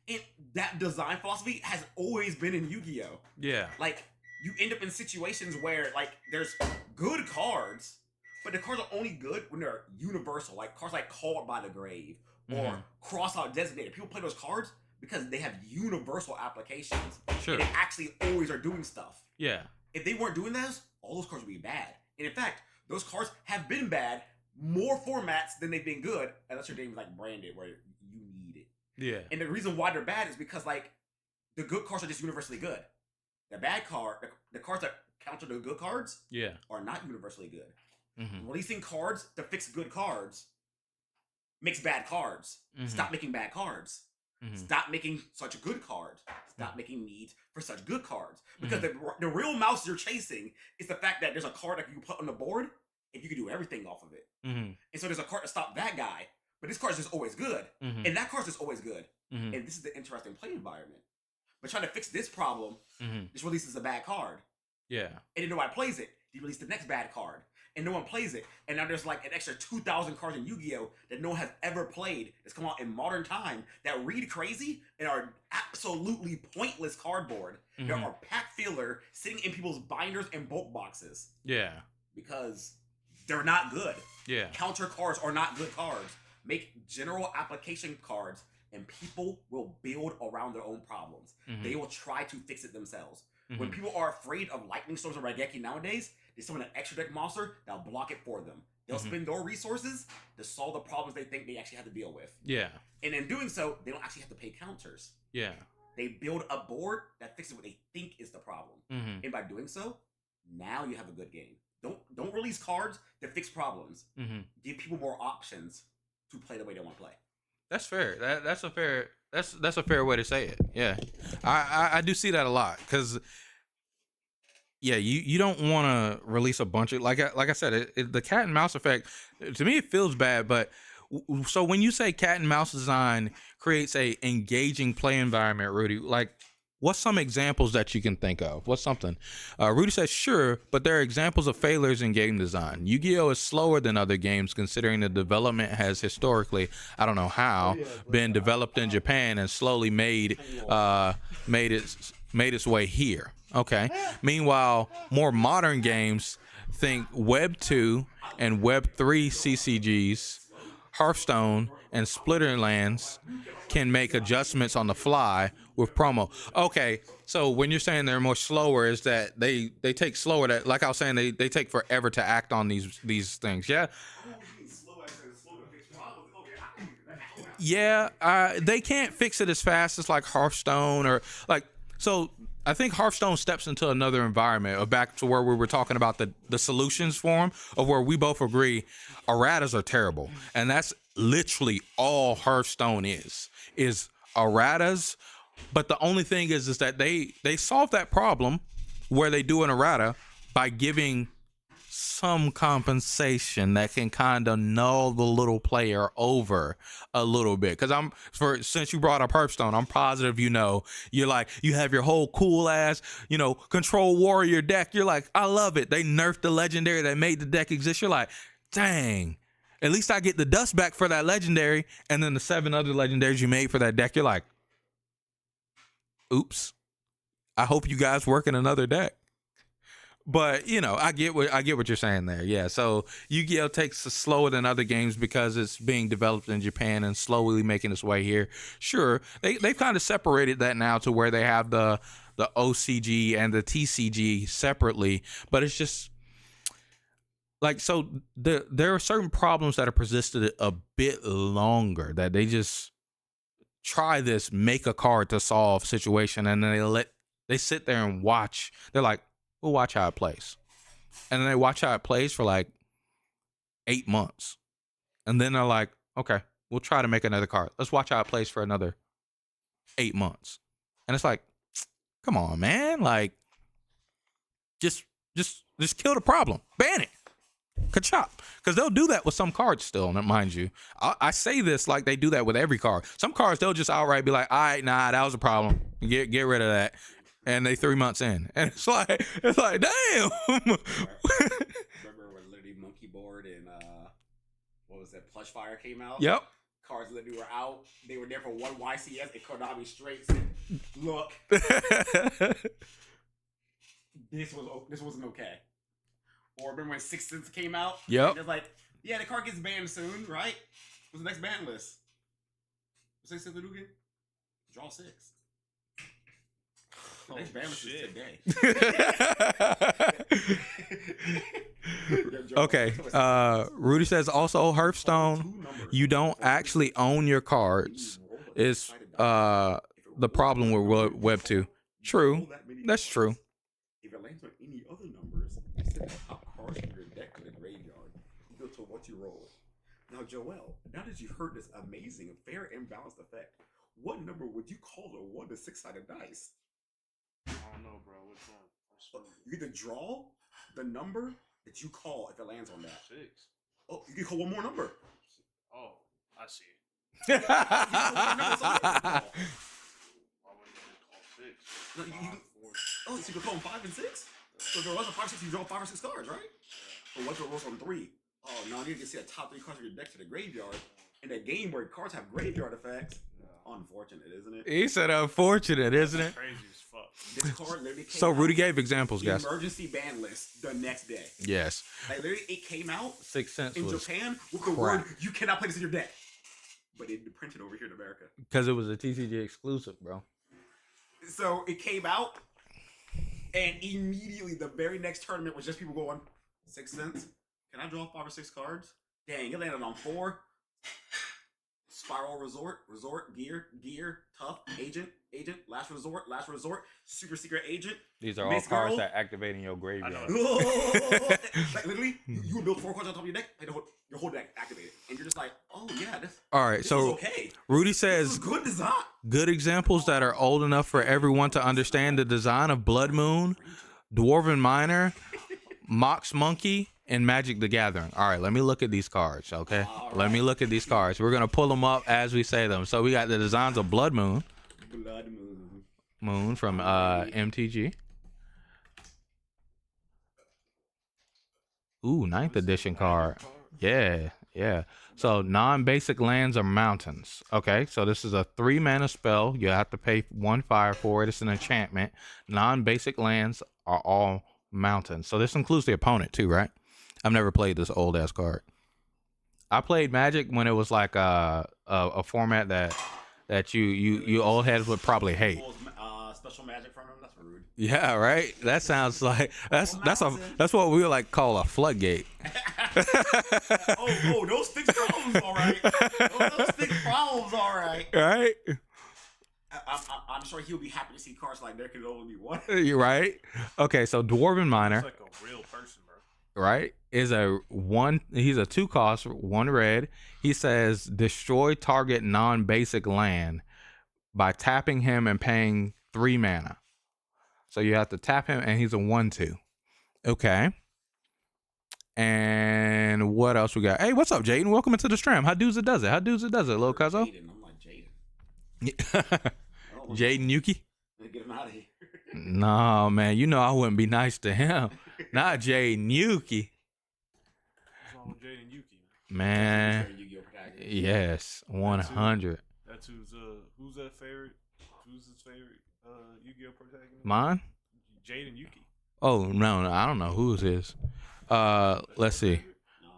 And that design philosophy has always been in Yu-Gi-Oh! Yeah. Like, you end up in situations where, like, there's good cards, but the cards are only good when they're universal. Like, cards like Called by the Grave or Mhm. Cross Out Designated. People play those cards because they have universal applications. Sure. And they actually always are doing stuff. Yeah. If they weren't doing those, all those cards would be bad. And in fact, those cards have been bad more formats than they've been good, unless your game is like branded where you need it. Yeah. And the reason why they're bad is because, like, the good cards are just universally good. The bad card, the cards that counter the good cards Yeah. are not universally good. Mm-hmm. Releasing cards to fix good cards makes bad cards. Mhm. Stop making bad cards. Mhm. Stop making such good cards. Stop making needs for such good cards. Because the real mouse you're chasing is the fact that there's a card that you put on the board and you can do everything off of it. Mm-hmm. And so there's a card to stop that guy, but this card's just always good. Mm-hmm. And that card's just always good. Mm-hmm. And this is the interesting play environment. But trying to fix this problem, Mm-hmm. this releases a bad card. Yeah. And then nobody plays it. They release the next bad card. And no one plays it. And now there's like an extra 2,000 cards in Yu-Gi-Oh! That no one has ever played that's come out in modern time that read crazy and are absolutely pointless cardboard. There Mhm. are pack filler sitting in people's binders and bulk boxes Yeah. because they're not good. Yeah. Counter cards are not good cards. Make general application cards and people will build around their own problems. Mhm. They will try to fix it themselves. Mhm. When people are afraid of lightning storms or Raigeki nowadays, they summon an extra deck monster that'll block it for them. They'll Mhm. spend their resources to solve the problems they think they actually have to deal with. Yeah. And in doing so, they don't actually have to pay counters. Yeah. They build a board that fixes what they think is the problem. Mm-hmm. And by doing so, now you have a good game. Don't release cards that fix problems. Mm-hmm. Give people more options to play the way they want to play. That's fair. That's a fair. That's a fair way to say it. Yeah, I do see that a lot because, yeah, you don't want to release a bunch of like I said, the cat and mouse effect. To me, it feels bad, but so when you say cat and mouse design creates a engaging play environment, Rudy, like what's some examples that you can think of? What's something? Rudy says, sure, but there are examples of failures in game design. Yu-Gi-Oh! Is slower than other games considering the development has historically, I don't know how, been developed in Japan and slowly made its way here. Okay. Meanwhile, more modern games think Web 2 and Web 3 CCGs, Hearthstone, and Splitterlands can make adjustments on the fly with promo. Okay, so when you're saying they're more slower, is that they take slower? That, like I was saying, they take forever to act on these things. Yeah. Yeah, they can't fix it as fast as like Hearthstone or like so. I think Hearthstone steps into another environment, or back to where we were talking about the solutions form of where we both agree erratas are terrible, and that's literally all Hearthstone is erratas. But the only thing is that they solve that problem where they do an errata by giving some compensation that can kind of null the little player over a little bit. Because since you brought up Hearthstone, I'm positive you're like, you have your whole cool ass, control warrior deck. You're like, I love it. They nerfed the legendary that made the deck exist. You're like, dang, at least I get the dust back for that legendary. And then the 7 other legendaries you made for that deck, you're like, oops, I hope you guys work in another deck. But I get what you're saying there. Yeah. So Yu-Gi-Oh takes slower than other games because it's being developed in Japan and slowly making its way here. Sure, they've kind of separated that now to where they have the OCG and the TCG separately. But it's just like, so there are certain problems that are persisted a bit longer that they just try this make a card to solve situation, and then they sit there and watch. They're like, we'll watch how it plays, and then they watch how it plays for like 8 months, and then they're like, okay, we'll try to make another card. Let's watch how it plays for another 8 months, and it's like, come on, man, like, just kill the problem, ban it. Ka-chop. Because they'll do that with some cards still, mind you. I say this like they do that with every card. Some cards, they'll just outright be like, all right, nah, that was a problem. Get rid of that. And they 3 months in. And it's like damn. Remember when literally Monkey Board and what was that, Plush Fire came out? Yep. Cards literally were out. They were there for one YCS, and Konami straight said, look, this wasn't okay. Or remember when Sixth Sense came out? Yep. It's like, yeah, the card gets banned soon, right? What's the next ban list? What's Sixth Sense do again? Draw 6. The next ban list is today. Okay. Rudy says also Hearthstone, you don't actually own your cards. Is the problem with Web 2. True. That's true. If it lands on any other numbers, you set the top cards in your deck to the graveyard. You go to what you roll. Now, Joel, now that you've heard this amazing, fair, and balanced effect, what number would you call a 1 to 6-sided dice? I don't know, bro. Which one? You get to draw the number that you call if it lands on that. 6. Oh, you can call one more number. Oh, I see it. You can call one number, so you can call. Why would you call 6? No, you can, 4. oh, so you can call them 5 and 6? So if it rolls on 5 6, you draw 5 or 6 cards, right? But what if it rolls on 3? Oh, now you need to see the top 3 cards of your deck to the graveyard. In a game where cards have graveyard effects, unfortunate, isn't it? He said unfortunate, isn't it? Crazy as fuck. This card literally came So out, Rudy gave examples, guys. emergency ban list the next day. Yes. Like literally, it came out 6 Sense in was Japan with the crap. word "you cannot play this in your deck," but it printed over here in America. because it was a TCG exclusive, bro. So it came out, and immediately the very next tournament was just people going, 6 cents. Can I draw 5 or 6 cards? Dang, it landed on 4. Spiral Resort, Gear, Tough, Agent, Last Resort, Super Secret Agent. These are all Miss cards Girl. that activate in your graveyard. I know. Like literally, you would build 4 cards on top of your deck, and your whole deck activated, and you're just like, oh yeah, this. All right, This so is okay. Rudy This says is good design. good examples that are old enough for everyone to understand the design of Blood Moon, Dwarven Miner, Mox Monkey, and Magic the Gathering. All right, let me look at these cards, okay? Let me look at these cards. We're going to pull them up as we say them. So we got the designs of Blood Moon. Blood Moon. Moon from MTG. Ooh, 9th edition card. Yeah. So non-basic lands are mountains. Okay, so this is a 3-mana spell. You have to pay 1 fire for it. It's an enchantment. Non-basic lands are all mountains. So this includes the opponent too, right? I've never played this old ass card. I played Magic when it was like a format that you old heads would probbe hate. Special magic from him. That's rude. Yeah, right. That sounds like that's what we would like call a floodgate. oh, those fixed problems, all right. Those fixed problems, all right. Right. I'm sure he'll be happy to see cards like there could only be one. You right. Okay, so Dwarven Miner. It's like a real person, bro. Right, is a 1. He's a 2 cost, 1 red. He says destroy target non-basic land by tapping him and paying 3 mana. So you have to tap him, and he's a 1/2. Okay. And what else we got? Hey, what's up, Jaden? Welcome into the stream. How does it, little cuzzo? Jaden, I'm like Jaden. Jaden Yuki. Get him out of here. No, man. You know I wouldn't be nice to him. Not Jaden Yuki. What's wrong with Jaden Yuki? Man. Yes, 100. That's who's that favorite? Who's his favorite Yu-Gi-Oh protagonist? Mine? Jaden Yuki. Oh no, I don't know who's his. Let's see. No.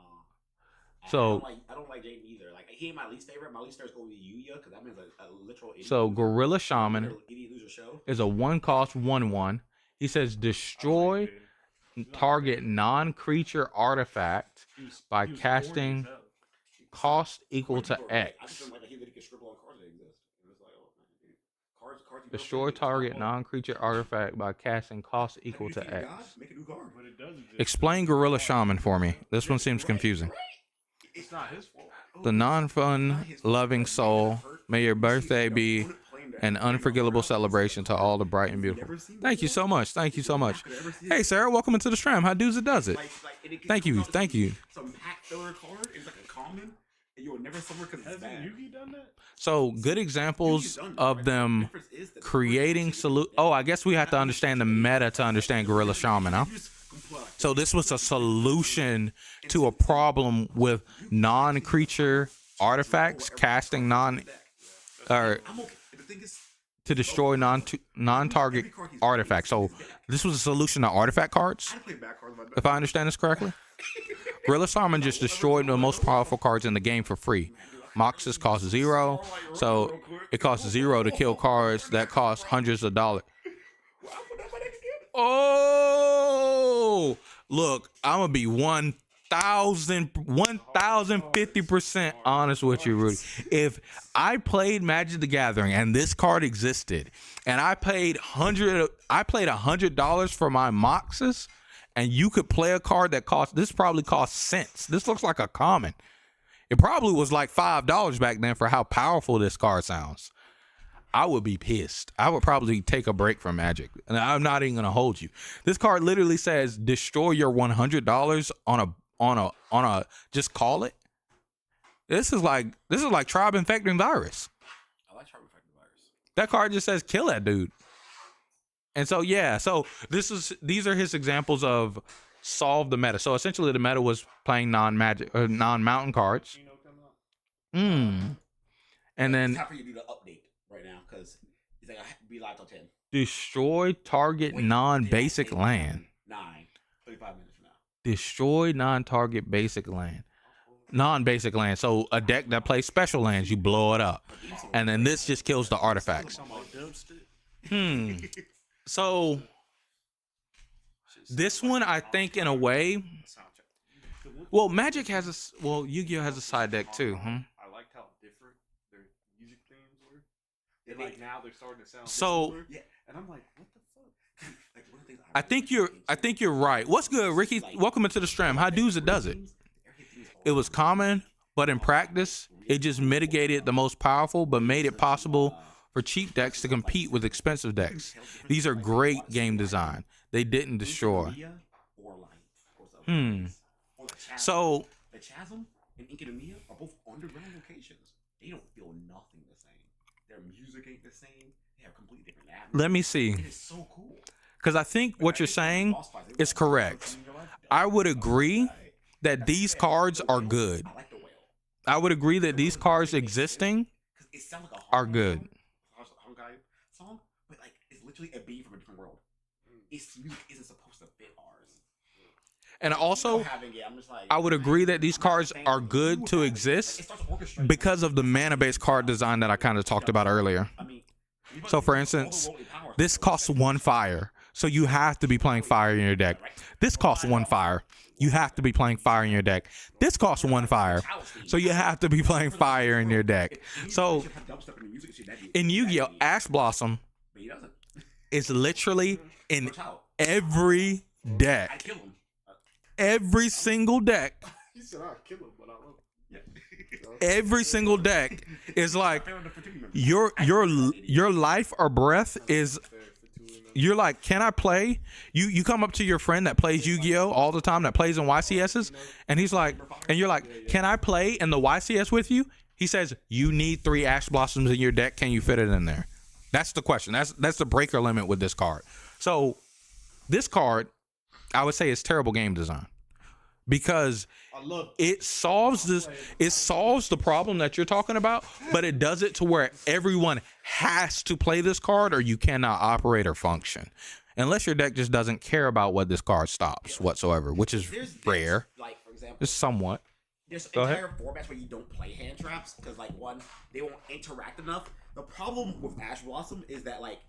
So I don't like Jaden either. Like he ain't my least favorite. My least favorite is going to be Yuya because that man's a literal idiot. so Gorilla Shaman Idiot loser show. is a 1 cost 1/1. He says destroy target non-creature artifact by He was casting corny as hell. cost equal to I X. just don't like that he could scribble on cards that exist. It was like, oh man, dude. Cards you Destroy built, it's not target hard. non-creature artifact by casting cost Have equal you to defeated X. God? Make a new card. But it does exist. Explain Gorilla Shaman for me. This one seems Right, confusing. right. It's not his fault. The non-fun loving soul, may your birthday be an unforgettable celebration to all the bright and beautiful. Thank you so much. Thank you so much. Hey, Sarah, welcome into the stream. How does it does it? Thank you. Thank you. Some pack filler card is like a common, and you'll never somewhere because it's Hasn't bad. Yugi done that? So good examples of them creating Oh, I guess we have to understand the meta to understand Gorilla Shaman, huh? So this was a solution to a problem with non-creature artifacts casting or to destroy non-target artifacts. So this was a solution to artifact cards, if I understand this correctly. Gorilla Shaman just destroyed the most powerful cards in the game for free. Moxes cost 0, so it costs 0 to kill cards that cost hundreds of dollars. Oh, look, I'm gonna be 1050% honest with you, Rudy. If I played Magic the Gathering and this card existed, and I paid $100 for my Moxes, and you could play a card that probably costs cents. This looks like a common. It probably was like $5 back then for how powerful this card sounds. I would be pissed. I would probably take a break from Magic, and I'm not even gonna hold you. This card literally says destroy your $100 on a just call it. This is like Tribe Infecting Virus. I like Tribe Infecting Virus. That card just says kill that dude. And so these are his examples of solve the meta. So essentially the meta was playing non-magic or non-mountain cards. And then It's time for you to do the update right now because it's like be live till 10. destroy target non-basic land. 35 minutes from now. Destroy non-target basic land. Non-basic land. So a deck that plays special lands, you blow it up. And then this just kills the artifacts. So this one, I think, in a way, well, Magic has Yu-Gi-Oh has a side deck too. I liked how different their music themes were. And like now they're starting to sound So similar. Yeah, and I'm like, what the fuck? Like, one of the things I think you're right. What's good, Ricky? Welcome into the stream. How does it does it? It was common, but in practice, it just mitigated the most powerful, but made it possible for cheap decks to compete with expensive decks. These are great game design. They didn't destroy. So the Chasm and Inkinomiya are both underground locations. They don't feel nothing the same. Their music ain't the same. They have completely different atmosphere. let me see, It is so cool. because I think what you're saying is correct. I would agree that these cards are good. I like the whale. I would agree that these cards existing It sounds like a are good. Honkai song, but like it's literally a being from a different world. Its music isn't supposed to fit ours. And also, Having it, I'm just like, I would agree that these cards are good to exist it starts orchestrating. because of the mana-based card design that I kind of talked about earlier. I mean, So for instance, this costs 1 fire, so you have to be playing fire in your deck. This costs 1 fire. You have to be playing fire in your deck. This costs 1 fire, so you have to be playing fire in your deck. So in Yu-Gi-Oh, Ash Blossom but he doesn't. is literally in every I deck. kill him. Every single deck. He said I'll kill him, but I love him. Every single deck is like your life or breath is. You're like, can I play? You come up to your friend that plays Yu-Gi-Oh all the time, that plays in YCSs, and he's like, and you're like, can I play in the YCS with you? He says, you need 3 Ash Blossoms in your deck. Can you fit it in there? That's the question. That's the breaker limit with this card. So this card, I would say, is terrible game design because it solves the problem that you're talking about, but it does it to where everyone has to play this card or you cannot operate or function unless your deck just doesn't care about what this card stops whatsoever, which is rare. Like, for example, It's somewhat. there's Go ahead. entire formats where you don't play hand traps because, like, one, they won't interact enough. The problem with Ash Blossom is that, like,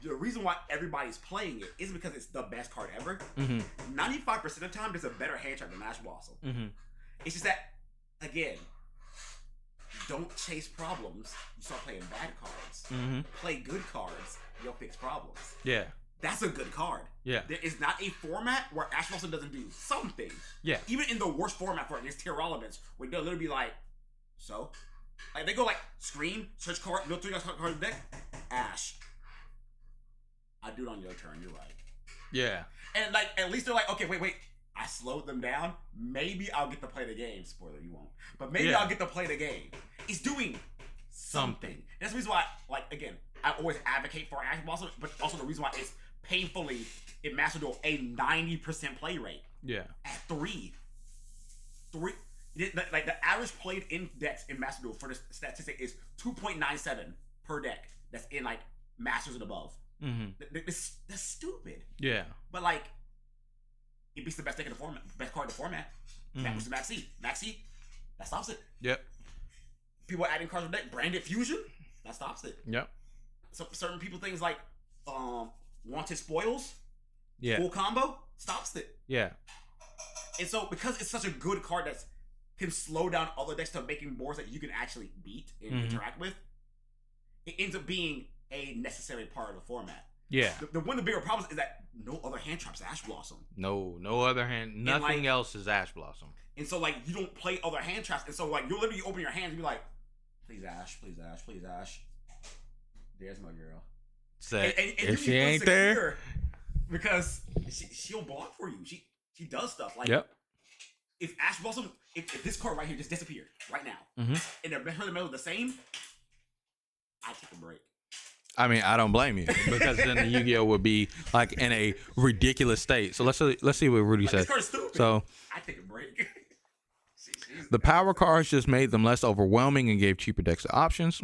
the reason why everybody's playing it isn't because it's the best card ever. 95% of the time, there's a better hand trap than Ash Blossom. It's just that, again, don't chase problems. You start playing bad cards. Play good cards. You'll fix problems. Yeah. That's a good card. Yeah. There is not a format where Ash Blossom doesn't do something. Yeah. Even in the worst format for it, there's tier elements where they'll literally be like, so? Like, they go like, Scream, search card, no 3 card in the deck, Ash. I do it on your turn, you're right. Yeah. And like, at least they're like, okay, wait. I slowed them down. Maybe I'll get to play the game. Spoiler, you won't. But maybe I'll get to play the game. It's doing something. That's the reason why, like, again, I always advocate for Ash Blossom, but also the reason why it's painfully, in Master Duel, a 90% play rate. Yeah. At 3. Like, the average played in decks in Master Duel for the statistic is 2.97 per deck that's in, like, Masters and above. That's stupid. Yeah. But, like, it beats the best deck in the format, best card in the format. That was Max C. That stops it. Yep. People adding cards to the deck. Branded Fusion, that stops it. Yep. So certain people, things like Wanted Spoils, yeah, full combo, stops it. Yeah. And so because it's such a good card that can slow down other decks to making boards that you can actually beat and interact with, it ends up being a necessary part of the format. Yeah. One of the bigger problems is that no other hand traps Ash Blossom. No other hand. Nothing else is Ash Blossom. And so, like, you don't play other hand traps. And so, like, you'll literally open your hands and be like, please Ash, please Ash, please Ash. There's my girl. Say, and if she ain't there, because she'll block for you. She does stuff. Like, if Ash Blossom, if this card right here just disappeared right now, and they're in the middle of the same, I take a break. I mean, I don't blame you, because then the Yu-Gi-Oh would be like in a ridiculous state. So let's see what Rudy said. This card's stupid. So I take a break. the power cards just made them less overwhelming and gave cheaper decks options.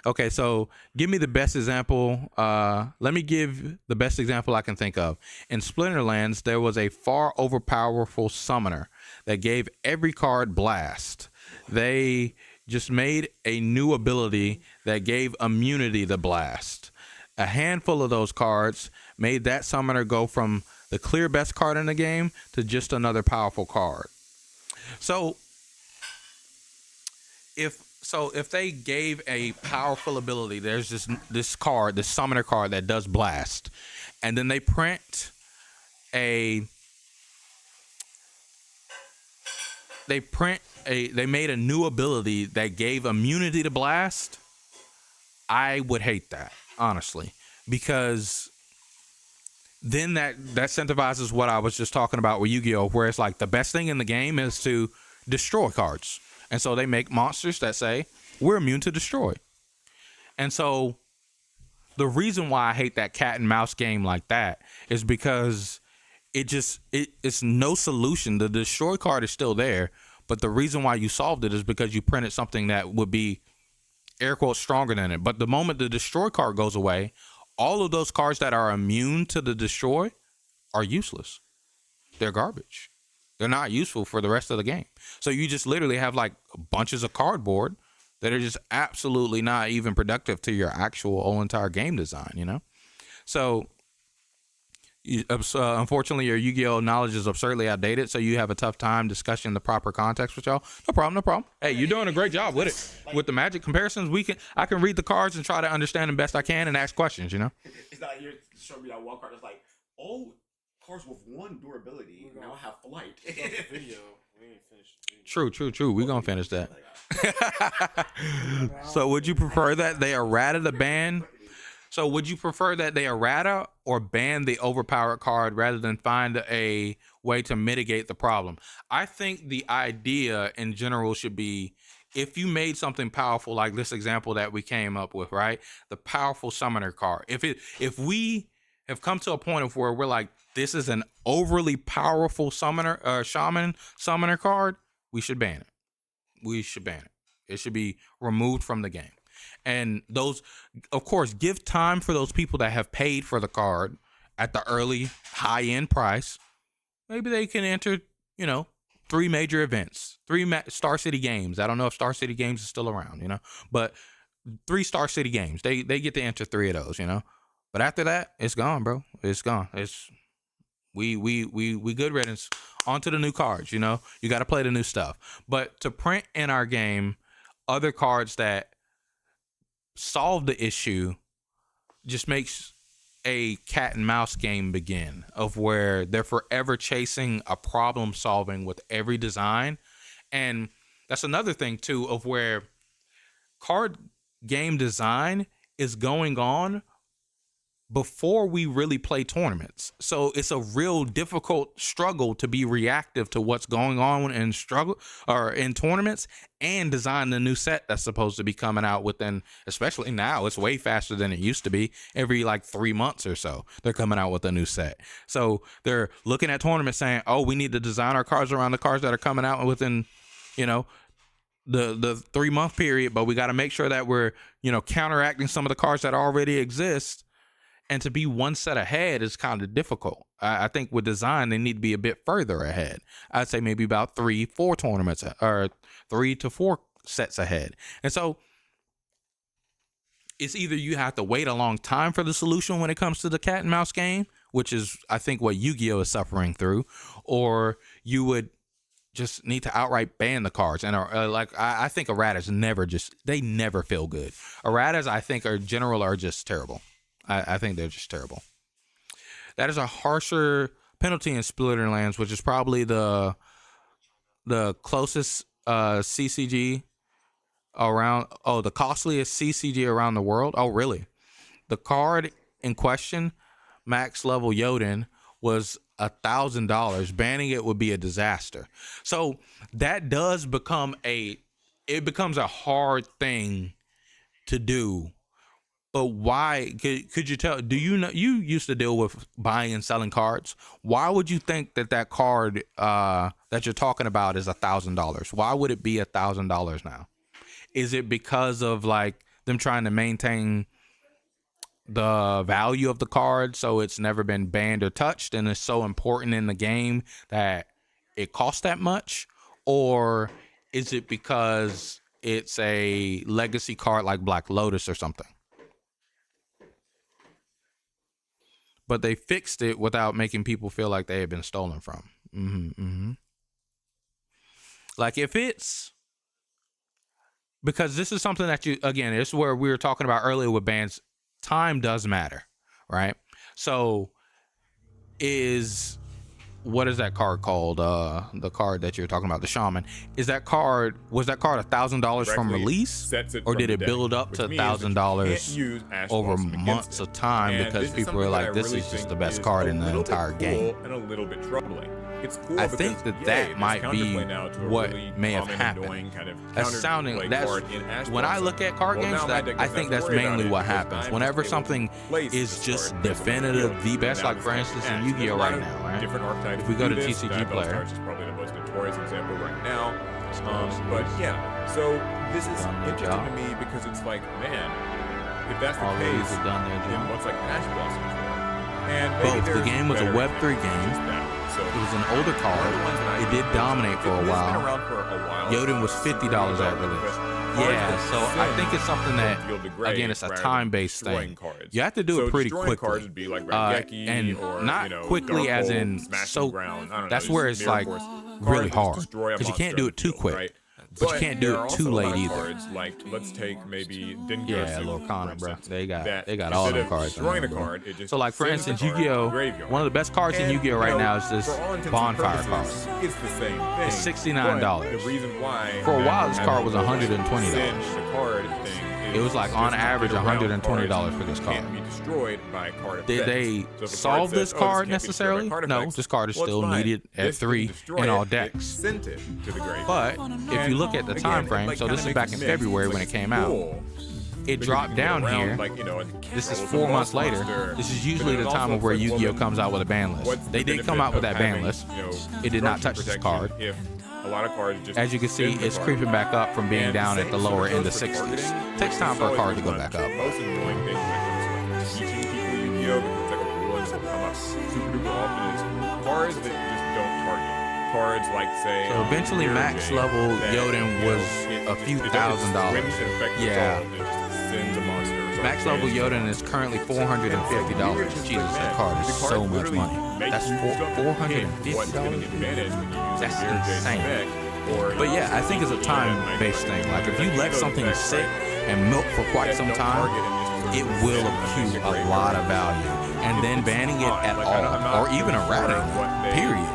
Okay, so give me the best example. Let me give the best example I can think of. In Splinterlands, there was a far overpowerful summoner that gave every card blast. They just made a new ability that gave immunity to blast. A handful of those cards made that summoner go from the clear best card in the game to just another powerful card. So if they gave a powerful ability, there's this card, this summoner card that does blast, and then they made a new ability that gave immunity to blast, I would hate that, honestly, because then that incentivizes what I was just talking about with Yu-Gi-Oh, where it's like the best thing in the game is to destroy cards. And so they make monsters that say, we're immune to destroy. And so the reason why I hate that cat and mouse game like that is because it's no solution. The destroy card is still there, but the reason why you solved it is because you printed something that would be, air quotes, stronger than it. But the moment the destroy card goes away, all of those cards that are immune to the destroy are useless. They're garbage. They're not useful for the rest of the game. So you just literally have like bunches of cardboard that are just absolutely not even productive to your actual whole entire game design, you know? So unfortunately, your Yu-Gi-Oh knowledge is absurdly outdated, so you have a tough time discussing the proper context with y'all. No problem. Hey, you're doing a great job with it. With the Magic comparisons, I can read the cards and try to understand them best I can and ask questions, you know? It's not like you're showing me that one card that's like, oh, cards with 1 durability now have flight. Video. We ain't finished the video. True. We're going to finish that. So would you prefer that they errata the ban? So would you prefer that they errata or ban the overpowered card rather than find a way to mitigate the problem? I think the idea in general should be, if you made something powerful like this example that we came up with, right? The powerful summoner card. If we have come to a point of where we're like, this is an overly powerful shaman summoner card, we should ban it. It should be removed from the game. And those, of course, give time for those people that have paid for the card at the early high-end price. Maybe they can enter, 3 major events, 3 Star City games. I don't know if Star City games is still around, but 3 Star City games. They get to enter 3 of those, But after that, it's gone, bro. It's gone. It's we good riddance. On to the new cards, you know. You got to play the new stuff. But to print in our game other cards that solve the issue just makes a cat and mouse game begin, of where they're forever chasing a problem solving with every design. And that's another thing too, of where card game design is going on before we really play tournaments. So it's a real difficult struggle to be reactive to what's going on in struggle or in tournaments and design the new set that's supposed to be coming out within, especially now, it's way faster than it used to be. Every like 3 months or so, they're coming out with a new set. So they're looking at tournaments saying, oh, we need to design our cards around the cards that are coming out within, you know, the 3 month period, but we got to make sure that we're, you know, counteracting some of the cards that already exist. And to be one set ahead is kind of difficult. I think with design, they need to be a bit further ahead. I'd say maybe about 3-4 tournaments or 3 to 4 sets ahead. And so it's either you have to wait a long time for the solution when it comes to the cat and mouse game, which is, I think, what Yu-Gi-Oh! Is suffering through, or you would just need to outright ban the cards. And I think erratas they never feel good. Erratas, I think, are just terrible. I think they're just terrible. That is a harsher penalty in Splinterlands, which is probably the closest CCG around. Oh, the costliest CCG around the world. Oh, really? The card in question, max level Jotun, was $1,000. Banning it would be a disaster. So that does become a hard thing to do. But why could you tell? Do you know, you used to deal with buying and selling cards? Why would you think that card that you're talking about is $1,000? Why would it be $1,000 now? Is it because of like them trying to maintain the value of the card, so it's never been banned or touched, and it's so important in the game that it costs that much? Or is it because it's a legacy card like Black Lotus or something? But they fixed it without making people feel like they had been stolen from. Like if it's, because this is something that again, it's where we were talking about earlier with bans, time does matter, right? So what is that card called? The card that you're talking about, the Shaman. Was that card $1,000 from release, or did it build up to $1,000 over months of time because people were like, "This is just the best card in the entire game"? And a little bit troubling. It's cool. I think that might be what may have happened. When I look at card games, I think that's mainly what happens. Whenever something is just definitive the best, like for instance in Yu-Gi-Oh! Right now, right? If we go to TCG Player, it's probably the most notorious example right now. But yeah, so this is interesting to me because it's like, man, if that's the case, then what's like Ash Blossom for? And both. The game was a Web3 game. It was an older card. It did dominate for a while. Jotun was $50 at release. Yeah, so I think it's something that, again, it's a time-based thing. You have to do it pretty quickly, and not quickly as in so. That's where it's like really hard, because you can't do it too quick. But you can't do it too late either. Like, let's take maybe Lorcana, bro. They got all the cards. So, like for instance, Yu-Gi-Oh! One of the best cards in Yu-Gi-Oh! Right now is this Bonfire card. It's the same thing. It's $69. The reason why for a while this card was $120. The card thing. It was like on average $120 for this card. Did they solve this card necessarily? No, this card is still needed at 3 in all decks. But if you look at the time frame, so this is back in February when it came out. It dropped down here. This is 4 months later. This is usually the time of where Yu-Gi-Oh! Comes out with a ban list. They did come out with that ban list. It did not touch this card. A lot of cards just, as you can see, it's creeping back up from being down at the lower end of 60s. Takes time for a card to go back up. Most annoying thing when it comes to teaching people Yu-Gi-Oh! Because it's like a rule and will come up super duper often is cards that just don't target. Cards like, say, so eventually max level Jotun was a few $1,000. Yeah. It just sends a monster. Max level Yoda and it's currently $450. Jesus, that card is so much money. That's $450. That's insane. But yeah, I think it's a time-based thing. Like if you let something sit and milk for quite some time, it will accrue a lot of value. And then banning it at all, or even errating it, period,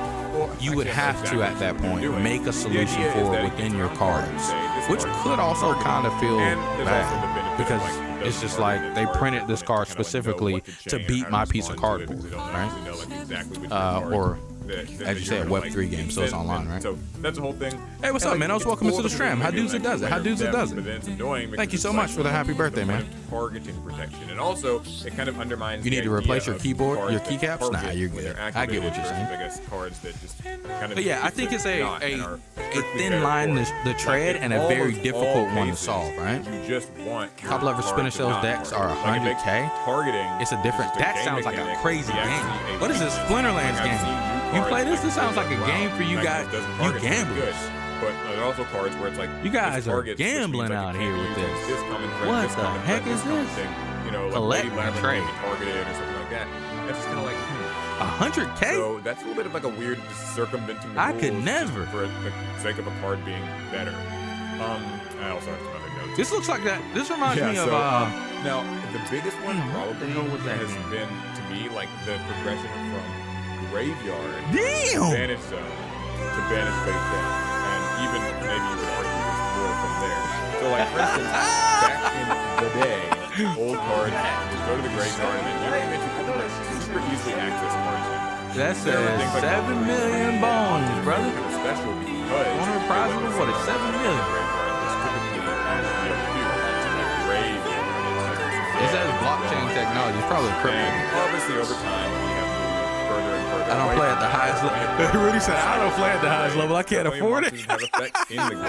you would have to, at that point, make a solution for it within your cards, which could also kind of feel bad, because it's just like they printed this card specifically to beat my piece of cardboard, right? Or as you said, Web3 game, so it's online, right? So that's the whole thing. Hey, what's up, man? Welcome into the stream. How dudes it does it? How dudes it does it? Thank you so much for the happy birthday, man. Targeting protection, and also it kind of undermines. You need to replace your keyboard, your keycaps. Nah, you're good. I get what you're saying. I guess cards that just kind of. But yeah, I think it's a thin line to tread and a very difficult one to solve, right? You just want Top level spinner shells decks are 100K. Targeting. It's a different. That sounds like a crazy game. What is this Splinterlands game? You play this? This sounds like a game for you guys. You gamblers. But there are also cards where it's like you guys are gambling out here with this. What the heck is this? You know, collect and trade, targeted or something like that. It's just kind of like 100K. So that's a little bit of like a weird circumventing the I rules could never for the sake of a card being better. I also have some other notes. This looks like that. This reminds me of now the biggest one probably has mean? been to me like the progression from graveyard damn banish zone to banish face down, and even maybe you could argue there's more from there. So like for instance, back in the day, old cards would go to the graveyard and then you could like super easily access cards. That says 7 million bones, brother. Kind of special because one of the prizes was what, 7 million. It says blockchain technology. It's probably crypto. Obviously, over time, we have moved further and further. I don't play at the highest level. Rudy said, I don't play at the highest level. I can't afford it. Have effects in the grave,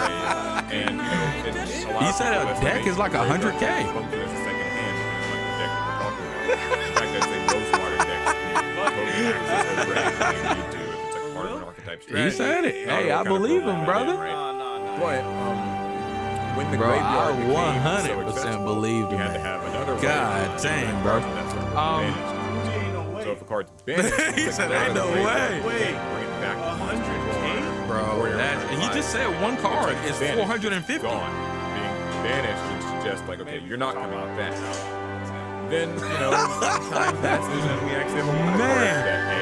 and you know, he said a deck is like 100K. Function as a second hand, like the deck we're talking about. In fact, I'd say most modern decks can totally access the grave if they need to, if it's like part of an archetype strategy. He said it. Hey, I believe him, brother. But when the bro, graveyard I became 100% believed him. you had to have another way. God dang, bro. So if a card's banished, he said, ain't no way. Bring it back to 100. Bro, he just said one card is 450. Gone. Being banished would suggest like, okay, you're not coming out that. Then, you know, time passes and we actually have a card that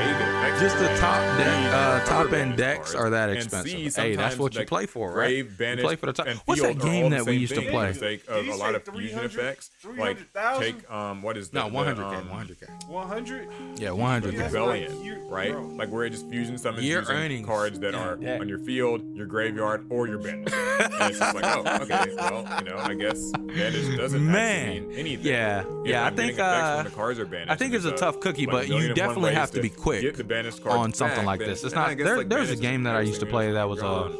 just the top end decks are that expensive. Hey, that's what you play for, right? You play for the top. What's that game that we used to play? For the sake of a lot of fusion effects, like take what is that? No, 100K. 100? Yeah, 100K. Rebellion, right? Like where it just fusion summons using cards that are on your field, your graveyard, or your bench. And it's just like, oh, okay, well, you know, I guess banish doesn't actually mean anything. Yeah. I think it's a tough cookie, but you definitely have to be quick on something like this. It's not there's a game that I used to play that was a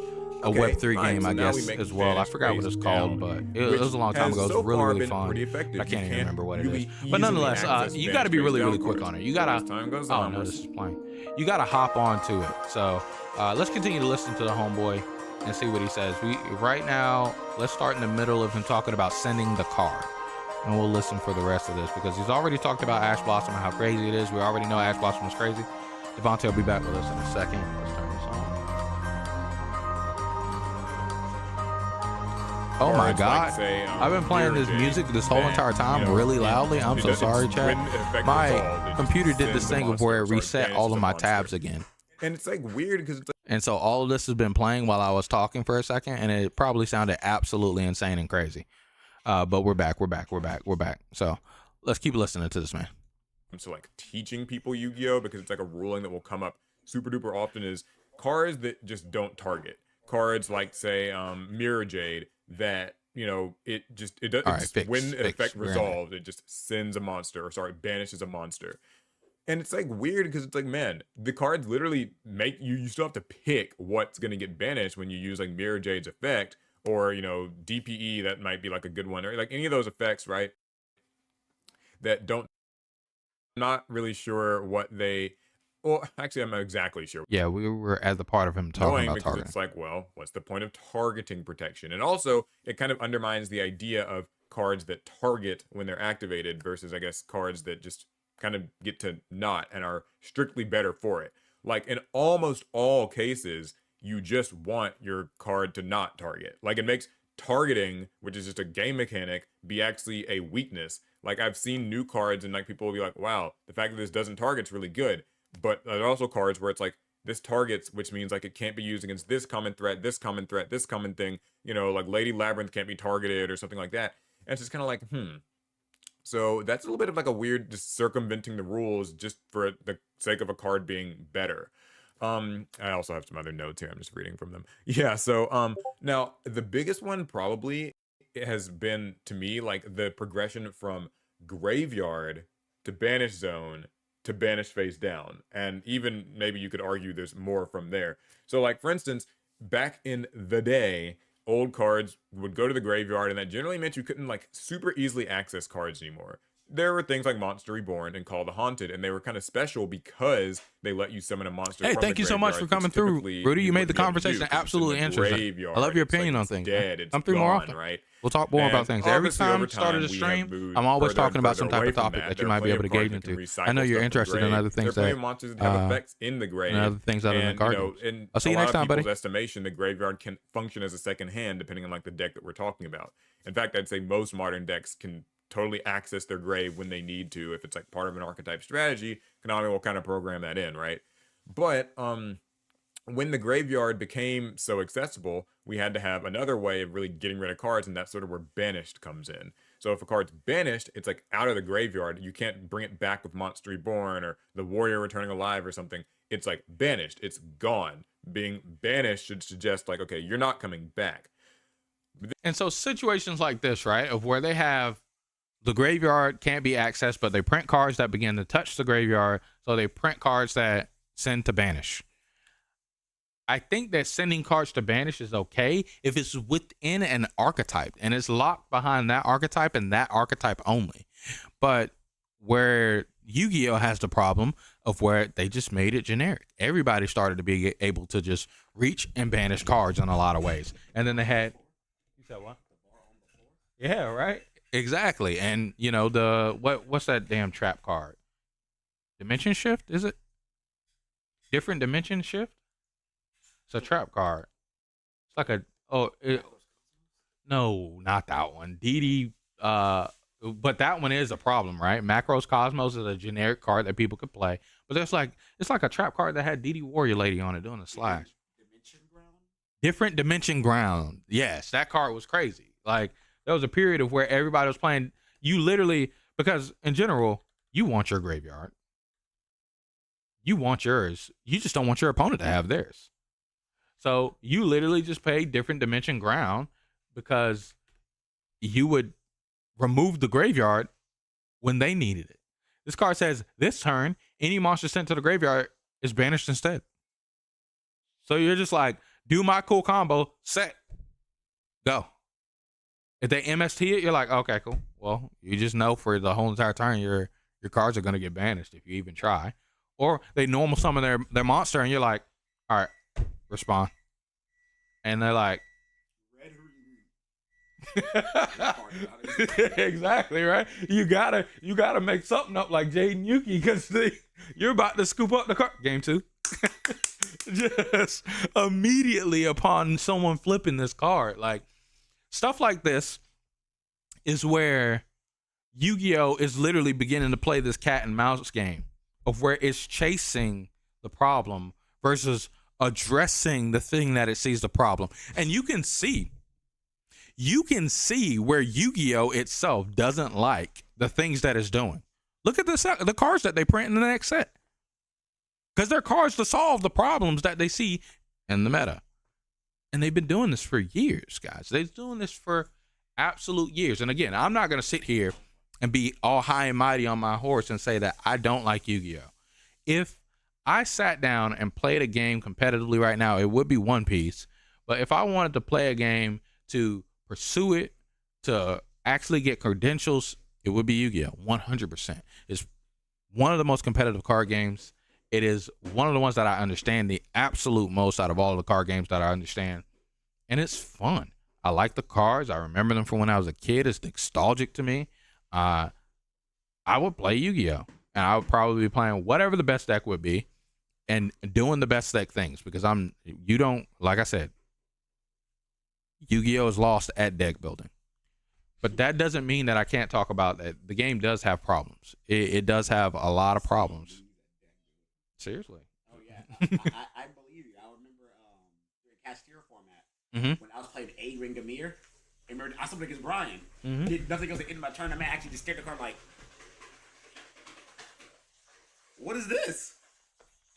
Web3 game, I guess, as well. I forgot what it's called, but it was a long time ago. It was really fun. I can't even remember what it is. But nonetheless, you got to be really quick on it. You got to. Oh no, this is playing. You got to hop onto it. So let's continue to listen to the homeboy and see what he says. Right now, let's start in the middle of him talking about sending the card. And we'll listen for the rest of this because he's already talked about Ash Blossom and how crazy it is. We already know Ash Blossom is crazy. Devontae will be back with us in a second. Let's turn this on. Oh my God. I've been playing this music this whole entire time really loudly. I'm so sorry, chat. My computer did this thing of where it reset all of my tabs again. And it's like weird because and so all of this has been playing while I was talking for a second, and it probably sounded absolutely insane and crazy. But we're back. So let's keep listening to this, man. So like teaching people Yu-Gi-Oh, because it's like a ruling that will come up super duper often, is cards that just don't target. Cards like say Mirror Jade that, you know, it does when an effect resolves, it just sends a monster, or sorry, banishes a monster. And it's like weird because it's like, man, the cards literally make you still have to pick what's gonna get banished when you use like Mirror Jade's effect. Or, you know, DPE, that might be like a good one, or like any of those effects, right? That don't, not really sure what they, well, actually, I'm not exactly sure. Yeah, we were as a part of him talking about targeting. It's like, well, what's the point of targeting protection? And also, it kind of undermines the idea of cards that target when they're activated versus, I guess, cards that just kind of get to not and are strictly better for it. Like in almost all cases, you just want your card to not target. Like it makes targeting, which is just a game mechanic, be actually a weakness. Like I've seen new cards and like people will be like, wow, the fact that this doesn't target's really good. But there are also cards where it's like, this targets, which means like it can't be used against this common threat, this common threat, this common thing, you know, like Lady Labyrinth can't be targeted or something like that. And it's just kind of like, So that's a little bit of like a weird just circumventing the rules just for the sake of a card being better. I also have some other notes here. I'm just reading from them. Yeah. So, now the biggest one probably has been to me like the progression from graveyard to banish zone to banish face down. And even maybe you could argue there's more from there. So like, for instance, back in the day, old cards would go to the graveyard, and that generally meant you couldn't like super easily access cards anymore. There were things like Monster Reborn and Call the Haunted, and they were kind of special because they let you summon a monster. Hey, from thank the you so much for graveyard, coming which through, typically Rudy. You made wouldn't the be able to do conversation 'cause it's in absolutely the interesting. graveyard. I love your It's like opinion on it's things. dead, it's Come through more gone, often. right? We'll talk more about And things. Every obviously, time over we started a time, we have stream, moved I'm always further and talking about further some type away of from topic that you There are might be plenty able to of cards gauge that can into. recycle I know you're stuff from interested in grave. other There things are plenty that of monsters that have effects in the grave. and other things that are in the And, card you know, games. in I'll see a you lot next of time, buddy. people's estimation, the graveyard can function as a second hand depending on like the deck that we're talking about. In fact, I'd say most modern decks can totally access their grave when they need to. If it's like part of an archetype strategy, Konami will kind of program that in, right? But when the graveyard became so accessible, we had to have another way of really getting rid of cards, and that's sort of where banished comes in. So if a card's banished, it's like out of the graveyard. You can't bring it back with Monster Reborn or the Warrior Returning Alive or something. It's like banished. It's gone. Being banished should suggest like, okay, you're not coming back. And so situations like this, right, of where they have the graveyard can't be accessed, but they print cards that begin to touch the graveyard, so they print cards that send to banish. I think that sending cards to banish is okay if it's within an archetype and it's locked behind that archetype and that archetype only. But where Yu-Gi-Oh has the problem of where they just made it generic. Everybody started to be able to just reach and banish cards in a lot of ways. And then they had, you said what? Yeah, right. Exactly. And you know, what's that damn trap card? Dimension Shift, is it? Different Dimension Shift? It's a trap card. It's like no, not that one. DD, but that one is a problem, right? Macros Cosmos is a generic card that people could play, but it's like a trap card that had DD Warrior Lady on it doing a slash. Different Dimension Ground. Yes, that card was crazy. Like there was a period of where everybody was playing. You literally, because in general, you want your graveyard. You want yours. You just don't want your opponent to have theirs. So you literally just pay Different Dimension Ground because you would remove the graveyard when they needed it. This card says this turn, any monster sent to the graveyard is banished instead. So you're just like, do my cool combo, set, go. If they MST it, you're like, okay, cool. Well, you just know for the whole entire turn, your cards are going to get banished if you even try. Or they normal summon their monster and you're like, all right, respond. And they're like, exactly, right? You gotta make something up like Jaden Yuki because you're about to scoop up the card. Game 2. Just immediately upon someone flipping this card. Like stuff like this is where Yu-Gi-Oh is literally beginning to play this cat and mouse game of where it's chasing the problem versus addressing the thing that it sees the problem. And you can see where Yu-Gi-Oh itself doesn't like the things that it's doing. Look at the cards that they print in the next set. Because they're cards to solve the problems that they see in the meta. And they've been doing this for years, guys. They've been doing this for absolute years. And again, I'm not going to sit here and be all high and mighty on my horse and say that I don't like Yu-Gi-Oh. If I sat down and played a game competitively right now, it would be One Piece. But if I wanted to play a game to pursue it, to actually get credentials, it would be Yu-Gi-Oh! 100%. It's one of the most competitive card games. It is one of the ones that I understand the absolute most out of all of the card games that I understand. And it's fun. I like the cards. I remember them from when I was a kid. It's nostalgic to me. I would play Yu-Gi-Oh! And I would probably be playing whatever the best deck would be and doing the best deck things because like I said, Yu-Gi-Oh! Is lost at deck building. But that doesn't mean that I can't talk about that. The game does have problems. It does have a lot of problems. Seriously. Oh yeah, I believe you. I remember the Castillo format when I was playing A Ring Gamir. I remember I summoned against Brian. Did nothing else to end my turn. I actually just scared the card like, what is this?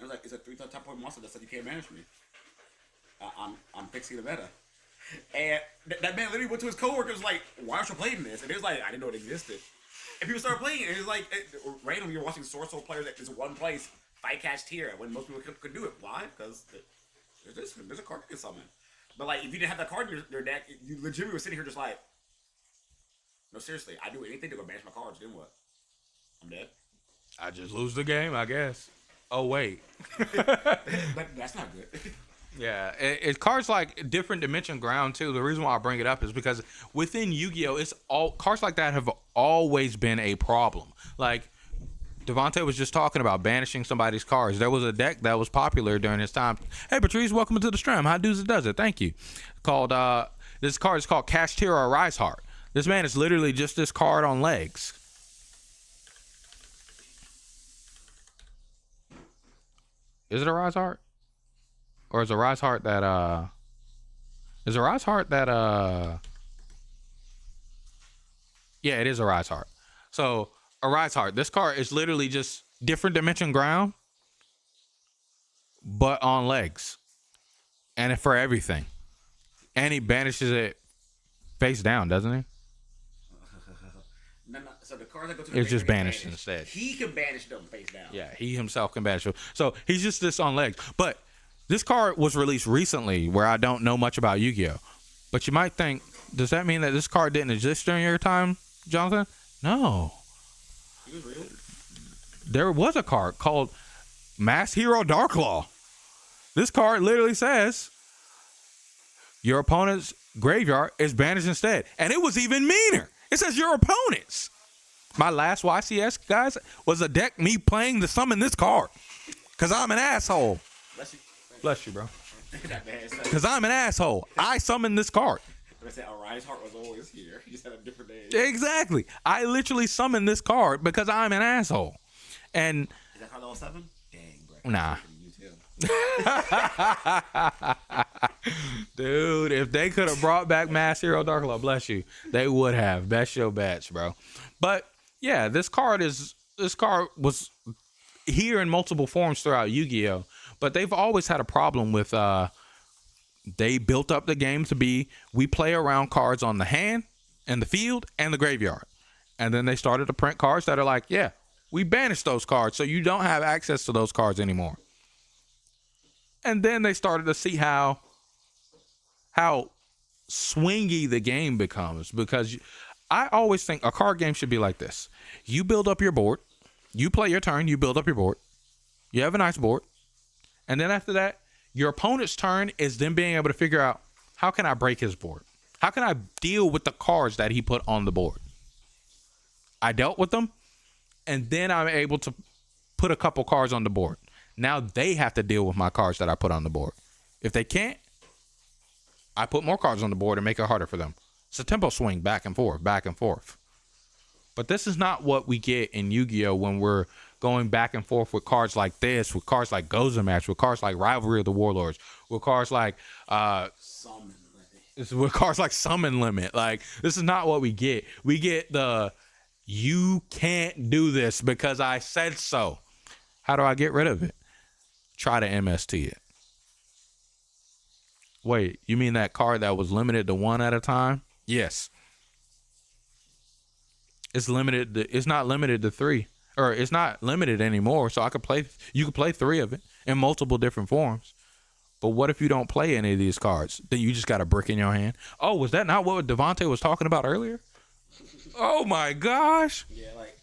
I was like, it's a 3-top point monster that said you can't manage me. I'm fixing the meta. And that man literally went to his coworker and was like, why aren't you playing this? And it was like, I didn't know it existed. And people started playing it. And it was like, randomly you're watching Source Soul players that is one place fight catch tier when most people could do it. Why? Because there's a card you can summon. But like, if you didn't have that card in your deck, you legitimately were sitting here just like, no, seriously, I do anything to go manage my cards. Then what? I'm dead. I just lose the game, I guess. Oh, wait. But that's not good. Yeah, it cards like different dimension ground too. The reason why I bring it up is because within Yu-Gi-Oh, it's all cards like that have always been a problem. Like Devontae was just talking about banishing somebody's cards. There was a deck that was popular during his time. Hey, Patrice, welcome to the stream. How does it? Thank you. Called this card is called Kashtira Rise Heart. This man is literally just this card on legs. Is it a Rise Heart? Or is a Rise Heart that yeah, it is a Rise Heart. So a Rise Heart. This card is literally just different dimension ground, but on legs. And for everything. And he banishes it face down, doesn't he? No. So the cards that go to the It's just banished banished instead. He can banish them face down. Yeah, he himself can banish them. So he's just this on legs. But this card was released recently where I don't know much about Yu-Gi-Oh! But you might think, does that mean that this card didn't exist during your time, Jonathan? No. He was real. There was a card called Mass Hero Darklaw. This card literally says your opponent's graveyard is banished instead. And it was even meaner. It says your opponent's. My last YCS, guys, was a deck me playing to summon this card. Because I'm an asshole. Bless you. Bless you, bro. That man said, Because I'm an asshole. I summoned this card. I said, Rise Heart was always here. He just had a different name. Exactly. I literally summoned this card because I'm an asshole. And Is that card level 7? Dang, bro. nah. You too. Dude, if they could have brought back Mass Hero Darklaw, bless you, they would have. Best show batch, bro. But yeah, this card was here in multiple forms throughout Yu-Gi-Oh! But they've always had a problem with they built up the game to be we play around cards on the hand and the field and the graveyard. And then they started to print cards that are like, yeah, we banished those cards so you don't have access to those cards anymore. And then they started to see how swingy the game becomes, because I always think a card game should be like this. You build up your board, you play your turn, you build up your board, you have a nice board, and then after that, your opponent's turn is then being able to figure out, how can I break his board? How can I deal with the cards that he put on the board? I dealt with them, and then I'm able to put a couple cards on the board. Now they have to deal with my cards that I put on the board. If they can't, I put more cards on the board and make it harder for them. It's a tempo swing back and forth, back and forth. But this is not what we get in Yu-Gi-Oh! When we're going back and forth with cards like this, with cards like Goza Match, with cards like Rivalry of the Warlords, with cards like Summon. with cards like Summon Limit. Like, this is not what we get. We get the you can't do this because I said so. How do I get rid of it? Try to MST it. Wait, you mean that card that was limited to one at a time? Yes. It's limited to, it's not limited to 3. Or it's not limited anymore. So you could play 3 of it in multiple different forms. But what if you don't play any of these cards? Then you just got a brick in your hand. Oh, was that not what Devontae was talking about earlier? Oh my gosh. Yeah, like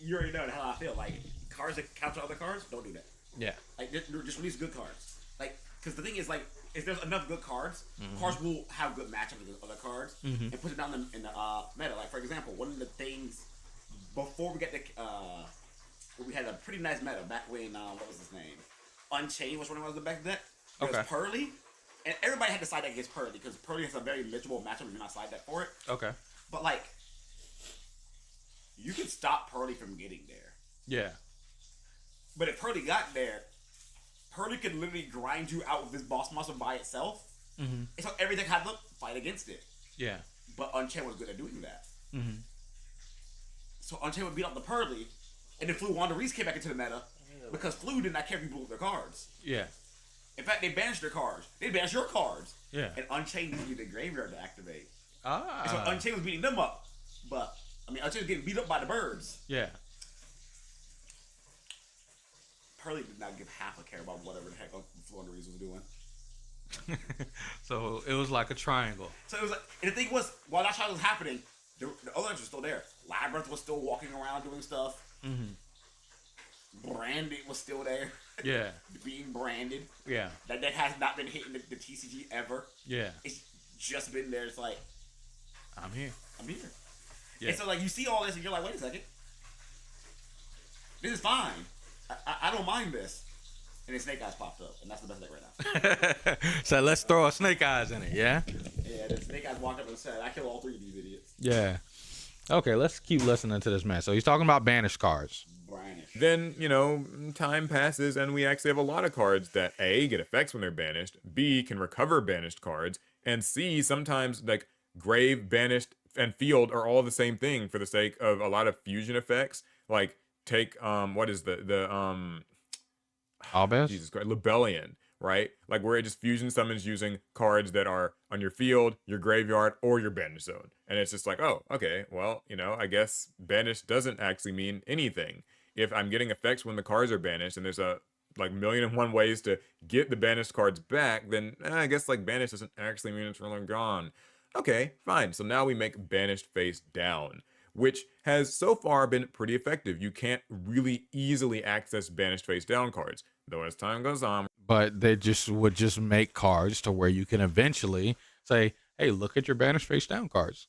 you already know how I feel. Like cards that counter other cards, don't do that. Yeah. Like just release good cards. Like Because the thing is, like, if there's enough good cards, cards will have good matchups with other cards and put it down in the meta. Like, for example, one of the things before we get the we had a pretty nice meta back when what was his name? Unchained was one of the best deck. It was Pearly, and everybody had to side deck against Pearly because Pearly has a very miserable matchup if you're not side deck for it. Okay. But like, you can stop Pearly from getting there. Yeah. But if Pearly got there, Pearly could literally grind you out with this boss monster by itself. And so every deck had to fight against it. Yeah. But Unchained was good at doing that. Mm-hmm. So Unchained would beat up the Pearly, and then Flu Wanderese came back into the meta because Flu did not care if you blew up their cards. Yeah. In fact, they banished their cards. They banished your cards. Yeah. And Unchained needed the graveyard to activate. Ah. And so Unchained was beating them up. But, I mean, Unchained was getting beat up by the birds. Yeah. Pearly did not give half a care about whatever the heck Flu Wanderese was doing. So it was like a triangle. So it was like, and the thing was, while that trial was happening, the other ones were still there. Labyrinth was still walking around doing stuff. Branded was still there. Yeah. Being branded. Yeah. That deck has not been hitting the TCG ever. Yeah. It's just been there. It's like, I'm here. I'm here. Yeah. And so, like, you see all this and you're like, wait a second. This is fine. I don't mind this. And then Snake Eyes popped up. And that's the best deck right now. So let's throw a Snake Eyes in it, yeah? Yeah, then Snake Eyes walked up and said, I kill all three of these idiots. Yeah. Okay, let's keep listening to this man. So he's talking about banished cards. Then, you know, time passes and we actually have a lot of cards that A, get effects when they're banished, B, can recover banished cards, and C, sometimes like grave, banished, and field are all the same thing for the sake of a lot of fusion effects. Like take what is the Albus? Jesus Christ, Libellion, right? Like where it just fusion summons using cards that are on your field, your graveyard, or your banish zone. And it's just like, oh, okay, well, you know, I guess banish doesn't actually mean anything. If I'm getting effects when the cards are banished and there's a like 1,000,001 ways to get the banished cards back, then I guess like banish doesn't actually mean it's really gone. Okay, fine. So now we make banished face down, which has so far been pretty effective. You can't really easily access banished face down cards, though as time goes on. But they would just make cards to where you can eventually say, hey, look at your banished face down cards.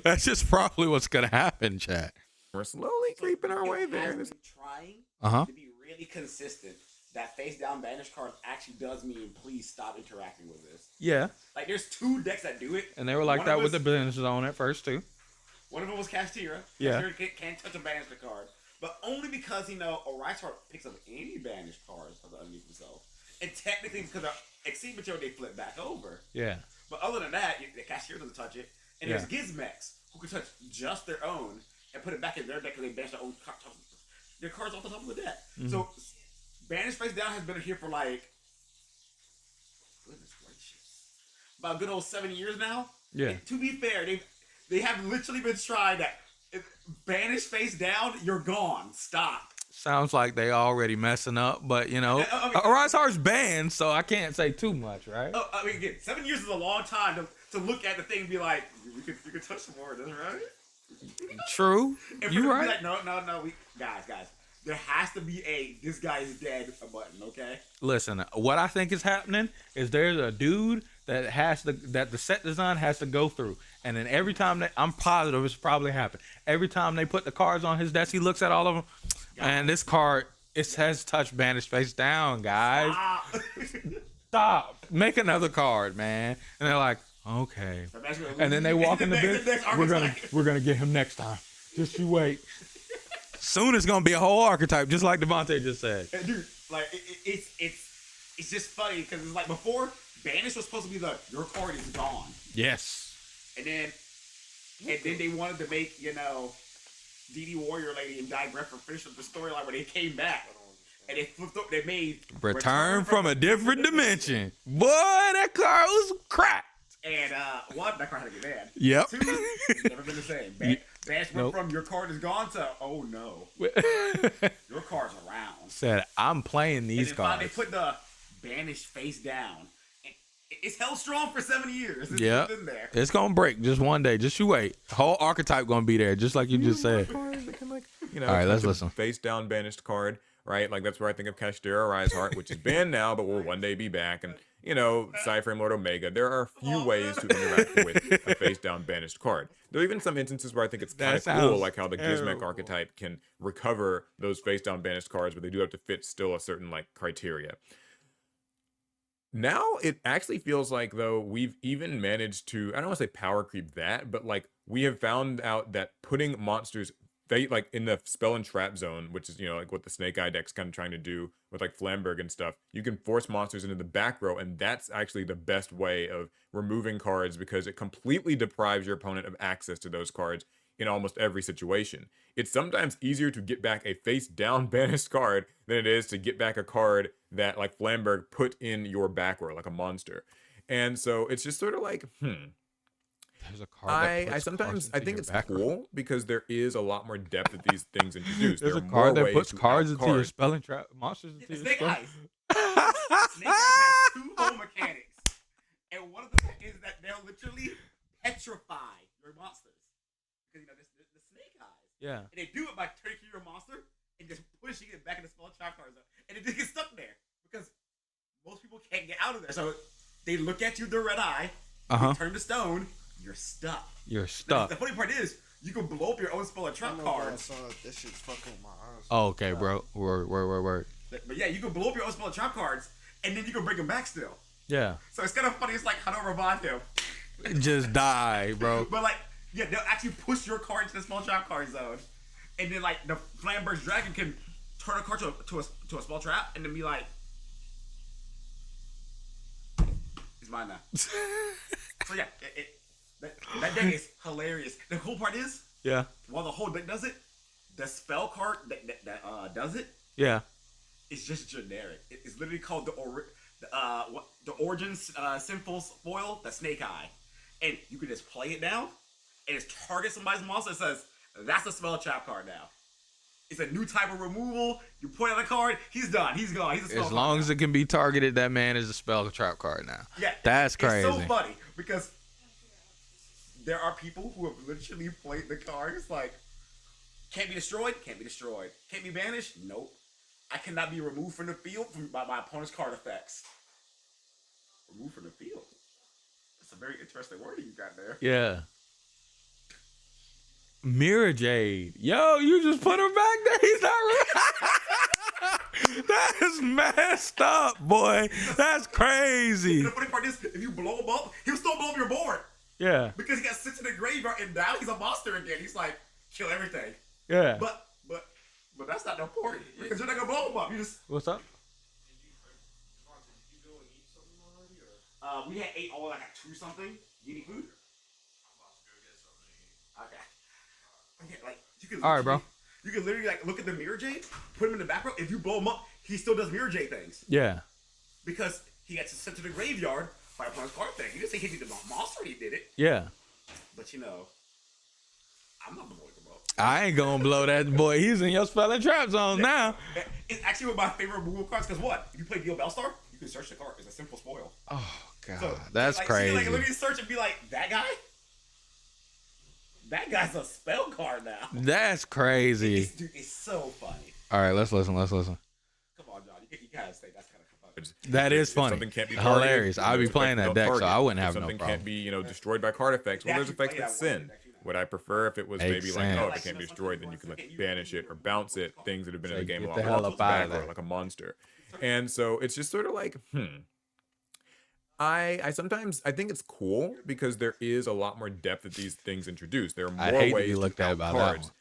That's just probably what's going to happen, chat. We're slowly creeping our way there. Been trying to be really consistent. That face down banish card actually does mean please stop interacting with this. Yeah. Like there's two decks that do it. And they were like that with the banish zone at first too. One of them was Castira. Yeah. Castira can't touch a banished card. But only because, you know, Ori's Heart picks up any banished cards underneath himself. And technically because of Exceed material they flip back over. Yeah. But other than that, the Castira doesn't touch it. And there's Gizmex who can touch just their own and put it back in their deck because they banished their cards off the top of the deck. So, Banished Face Down has been here for like, goodness gracious, about a good old 7 years now. Yeah. And to be fair, they have literally been trying that. Banished Face Down, you're gone. Stop. Sounds like they already messing up, but you know, Rise Heart's banned, so I can't say too much, right? I mean, again, 7 years is a long time to look at the thing and be like, you could touch some more of this, right? True. You right. Like, no, guys. There has to be this guy is dead a button, okay? Listen, what I think is happening is there's a dude that the set design has to go through, and then every time I'm positive it's probably happened. Every time they put the cards on his desk, he looks at all of them, and this card it has touched banished face down, guys. Stop. Make another card, man. And they're like, okay. And then they walk in the booth. We're gonna get him next time. Just you wait. Soon it's gonna be a whole archetype, just like Devontae just said. And dude, like it's just funny because it's like before Banish was supposed to be your card is gone. Yes. And then they wanted to make, you know, DD Warrior Lady and Diagram for finish up the storyline where they came back. And they flipped up, they made Return from a different dimension. Boy, that card was cracked. And one, that card had to get banned. Yep. Two, never been the same. Bash went from your card is gone to oh no. Your card's around. Said I'm playing these cards. They put the banished face down. It's held strong for 7 years. Yeah, it's gonna break just one day. Just you wait. The whole archetype gonna be there, just like you just said. You know, all right, let's listen. Face down banished card, right? Like that's where I think of Kashtira Rise Heart, which is banned now, but will one day be back. And Cyframe Lord Omega. There are a few ways to interact with a face down banished card. There are even some instances where I think it's kind of cool, like how the Gizmek archetype can recover those face down banished cards, but they do have to fit still a certain like criteria. Now it actually feels like though we've even managed to, I don't want to say power creep that, but like we have found out that putting monsters like in the spell and trap zone, which is like what the Snake Eye deck's kind of trying to do with like Flamberg and stuff, you can force monsters into the back row, and that's actually the best way of removing cards because it completely deprives your opponent of access to those cards in almost every situation. It's sometimes easier to get back a face down banished card than it is to get back a card that like Flamberg put in your back row, like a monster. And so it's just sort of like, There's a card that I sometimes I think it's back row. cool because there is a lot more depth that these things introduce. There's there a are card more that ways puts to cards into your outcard. spell and trap monsters into your Snake spell. Eyes. Snake Eyes has 2 whole mechanics, and one of them is that they'll literally petrify your monsters because the Snake Eyes. Yeah. And they do it by turning your monster and just pushing it back in the spell trap card zone, and it just gets stuck there because most people can't get out of there. So they look at you, the red eye, you turn to stone, you're stuck. You're stuck. The funny part is, you can blow up your own spell and trap I cards. saw that shit's fucking with my eyes. Oh, okay, bro. Word. But yeah, you can blow up your own spell and trap cards, and then you can bring them back still. Yeah. So it's kind of funny. It's like how to revive him. Just die, bro. But like, yeah, they'll actually push your card to the spell trap card zone, and then like the Flamberg's Dragon can turn a card to a spell trap, and then be like, "It's mine now." So yeah, that deck is hilarious. The cool part is, Yeah. while the whole deck does it, the spell card that does it Yeah. is just generic. It's literally called the Origins Sinful Foil, the Snake Eye, and you can just play it down and just target somebody's monster. It says that's a spell trap card now. It's a new type of removal. You point at a card, he's done. He's gone. He's a spell As card long now. as it can be targeted, that man is a spell trap card now. Yeah, That's crazy. It's so funny because there are people who have literally played the cards like, can't be destroyed, can't be destroyed. Can't be banished, nope. I cannot be removed from the field by my opponent's card effects. Removed from the field? That's a very interesting wording you got there. Yeah. Mirror Jade. Yo, you just put him back there. He's not real. That is messed up, boy. That's crazy. And the funny part is, if you blow him up, he'll still blow up your board. Yeah. Because he got sent to the graveyard and now he's a monster again. He's like, kill everything. Yeah. But that's not the point. Because you're not gonna blow him up. You just What's up? we had 8 all like 2 something. You need food? Okay. Yeah, like you can All right, bro. You can literally like look at the Mirror Jade, put him in the back row. If you blow him up, he still does Mirror Jade things. Yeah. Because he gets sent to the graveyard by a opponent's card thing. He didn't say he did the monster, he did it. Yeah. But I'm not blowing him up. I ain't gonna blow that boy. He's in your spell and trap zone now. It's actually one of my favorite removal cards because what? If you play Deal Bellstar, you can search the card. It's a simple spoil. Oh god, So, that's like, crazy. So you, like, literally search and be like, that guy? That guy's a spell card now. That's crazy. Dude, it's so funny. All right, let's listen. Come on, John. You gotta say that's kind of funny. That is If funny. something can't be targeted, Hilarious. then I'd be there's playing effects that don't deck, so target. I wouldn't If have no something problem. can't be, destroyed by card effects. Well, Yeah, there's you effects play that that sin. one, actually, Would I prefer if it was maybe like, Exactly. oh, if it can't be destroyed, then you can like banish it or bounce it. Things that have been in the game a get lot the hell longer, up out of back row, there. like a monster. And so it's just sort of like, I sometimes I think it's cool because there is a lot more depth that these things introduce. There are I more hate to ways be to looked at count by that cards. one.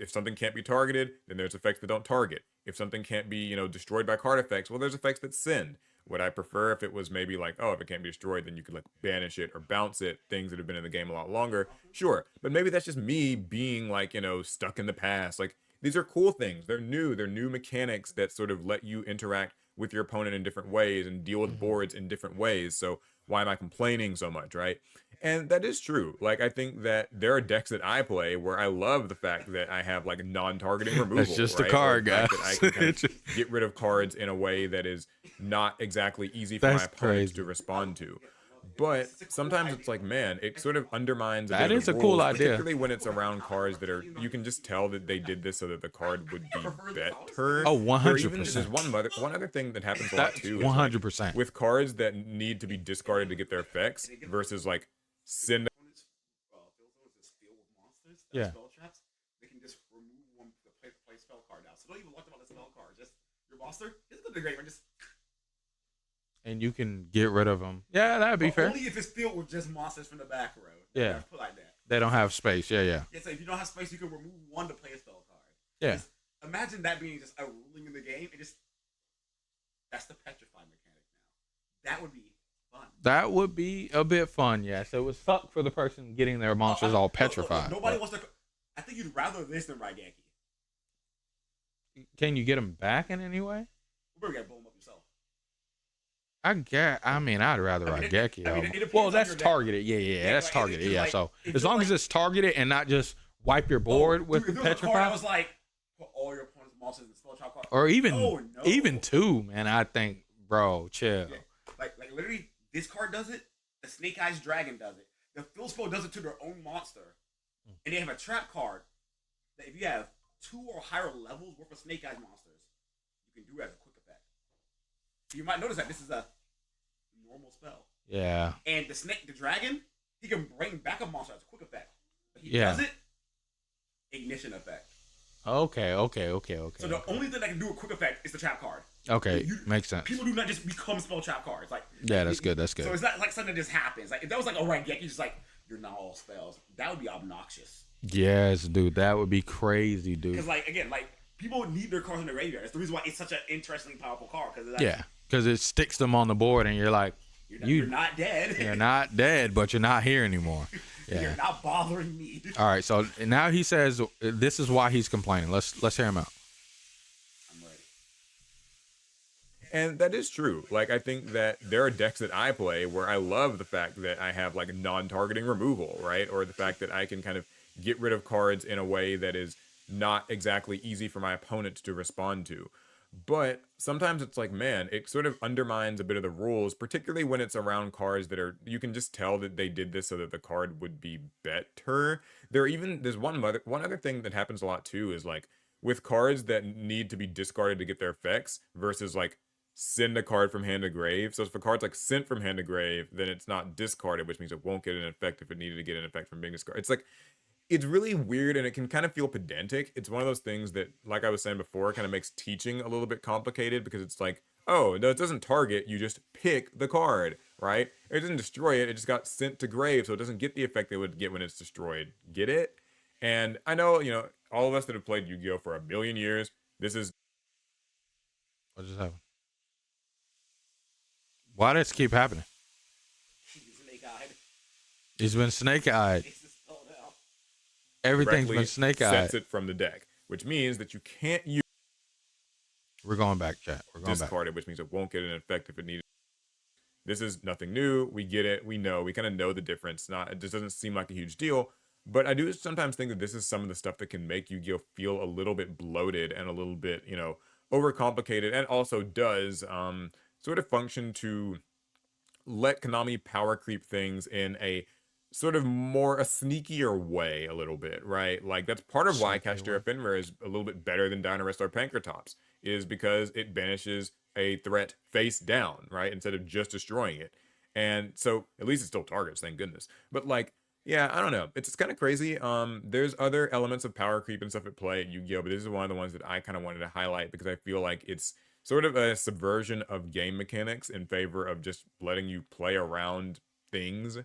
If something can't be targeted, then there's effects that don't target. If something can't be destroyed by card effects, well, there's effects that send. Would I prefer if it was maybe like, oh, if it can't be destroyed, then you could like banish it or bounce it, things that have been in the game a lot longer? Sure. But maybe that's just me being like, stuck in the past. Like, these are cool things. They're new mechanics that sort of let you interact with your opponent in different ways and deal with boards in different ways. So why am I complaining so much, right? And that is true. Like, I think that there are decks that I play where I love the fact that I have like non-targeting removal. That's just a right? card, Or the fact guys. that I can kind of get rid of cards in a way that is not exactly easy for That's my opponents crazy. to respond to. But sometimes it's like, man, it sort of undermines That bit of is the a cool rules, idea. particularly when it's around cards that are, you can just tell that they did this so that the card would be better. Oh, Or even 100%. there's one other thing that happens a lot That's too. Is like, 100%. with cards that need to be discarded to get their effects versus like send. Yeah. Spell traps, they can just remove one to play spell card now. So don't even talk about the spell card. Just your monster is gonna be great. Just And you can get rid of them. Yeah, that'd be fair. only if it's filled with just monsters from the back row. Yeah. Put like that. They don't have space. Yeah, yeah. Yeah, so if you don't have space, you can remove one to play a spell card. Yeah. Just imagine that being just a ruling in the game. That's the petrify mechanic now. That would be fun. That would be a bit fun, yes. It would suck for the person getting their monsters all petrified. Nobody wants to. I think you'd rather this than Raigeki. Can you get them back in any way? You better get blown up yourself. I mean, I'd rather I mean, Raigeki. it depends Well, on that's your deck. targeted. Yeah, that's like, targeted. it's Yeah, like- so if as you're long as like- it's targeted and not just wipe your board with Dude, if there was a card petrified, that was like put all your opponent's monsters in spell trap card. or even No. even two, man. I think, bro, chill. Yeah. Like literally, this card does it. The Snake Eyes Dragon does it. The Fill Spell does it to their own monster, and they have a trap card that if you have 2 or higher levels worth of Snake Eyes monsters, you can do as a quick effect. You might notice that this is a normal spell, Yeah, and the dragon, he can bring back a monster as a quick effect, but he Yeah. does it ignition effect. okay. So the only thing that can do a quick effect is the trap card. Okay, makes sense. People do not just become spell trap cards. Like Yeah, that's good. That's So good. it's not like something that just happens. Like if that was like a Raigeki, just like you're not all spells. That would be obnoxious. Yes, dude, that would be crazy, dude. Because like again, like people need their cards in the graveyard. That's the reason why it's such an interestingly powerful card. Because like, Yeah, because it sticks them on the board, and you're like, you're not dead. you're not dead, but you're not here anymore. You're Yeah. not bothering me. All right, so now he says this is why he's complaining. Let's hear him out. I'm ready. And that is true. Like, I think that there are decks that I play where I love the fact that I have like non-targeting removal, right? Or the fact that I can kind of get rid of cards in a way that is not exactly easy for my opponent to respond to. But sometimes it's like, man, it sort of undermines a bit of the rules, particularly when it's around cards that are, you can just tell that they did this so that the card would be better. There's one other thing that happens a lot too, is like with cards that need to be discarded to get their effects versus like send a card from hand to grave. So if a card's like sent from hand to grave, then it's not discarded, which means it won't get an effect if it needed to get an effect from being discarded. It's like, it's really weird, and it can kind of feel pedantic. It's one of those things that, like I was saying before, kind of makes teaching a little bit complicated, because it's like, oh, no, it doesn't target, you just pick the card, right? It doesn't destroy it, it just got sent to grave, so it doesn't get the effect they would get when it's destroyed. Get it? And I know, all of us that have played Yu-Gi-Oh! For a million years, this is... What just happened? Why does it keep happening? Snake-eyed. He's been snake-eyed. It's just spelled out. Everything's correctly been snake-eyed. sets it from the deck, which means that you can't use We're going back, chat. We're going back. discarded, which means it won't get an effect if it needed. This is nothing new. We get it. We know. We kind of know the difference. It just doesn't seem like a huge deal. But I do sometimes think that this is some of the stuff that can make Yu-Gi-Oh! Feel a little bit bloated and a little bit, overcomplicated, and also does sort of function to let Konami power creep things in a sort of a sneakier way a little bit, right? Like, that's part of why Kashtira Fenrir is a little bit better than Dino Wrestler Pankratops, is because it banishes a threat face down, right? Instead of just destroying it. And so at least it still targets, thank goodness. But like, yeah, I don't know. It's kind of crazy. There's other elements of power creep and stuff at play at Yu-Gi-Oh! But this is one of the ones that I kind of wanted to highlight, because I feel like it's sort of a subversion of game mechanics in favor of just letting you play around things.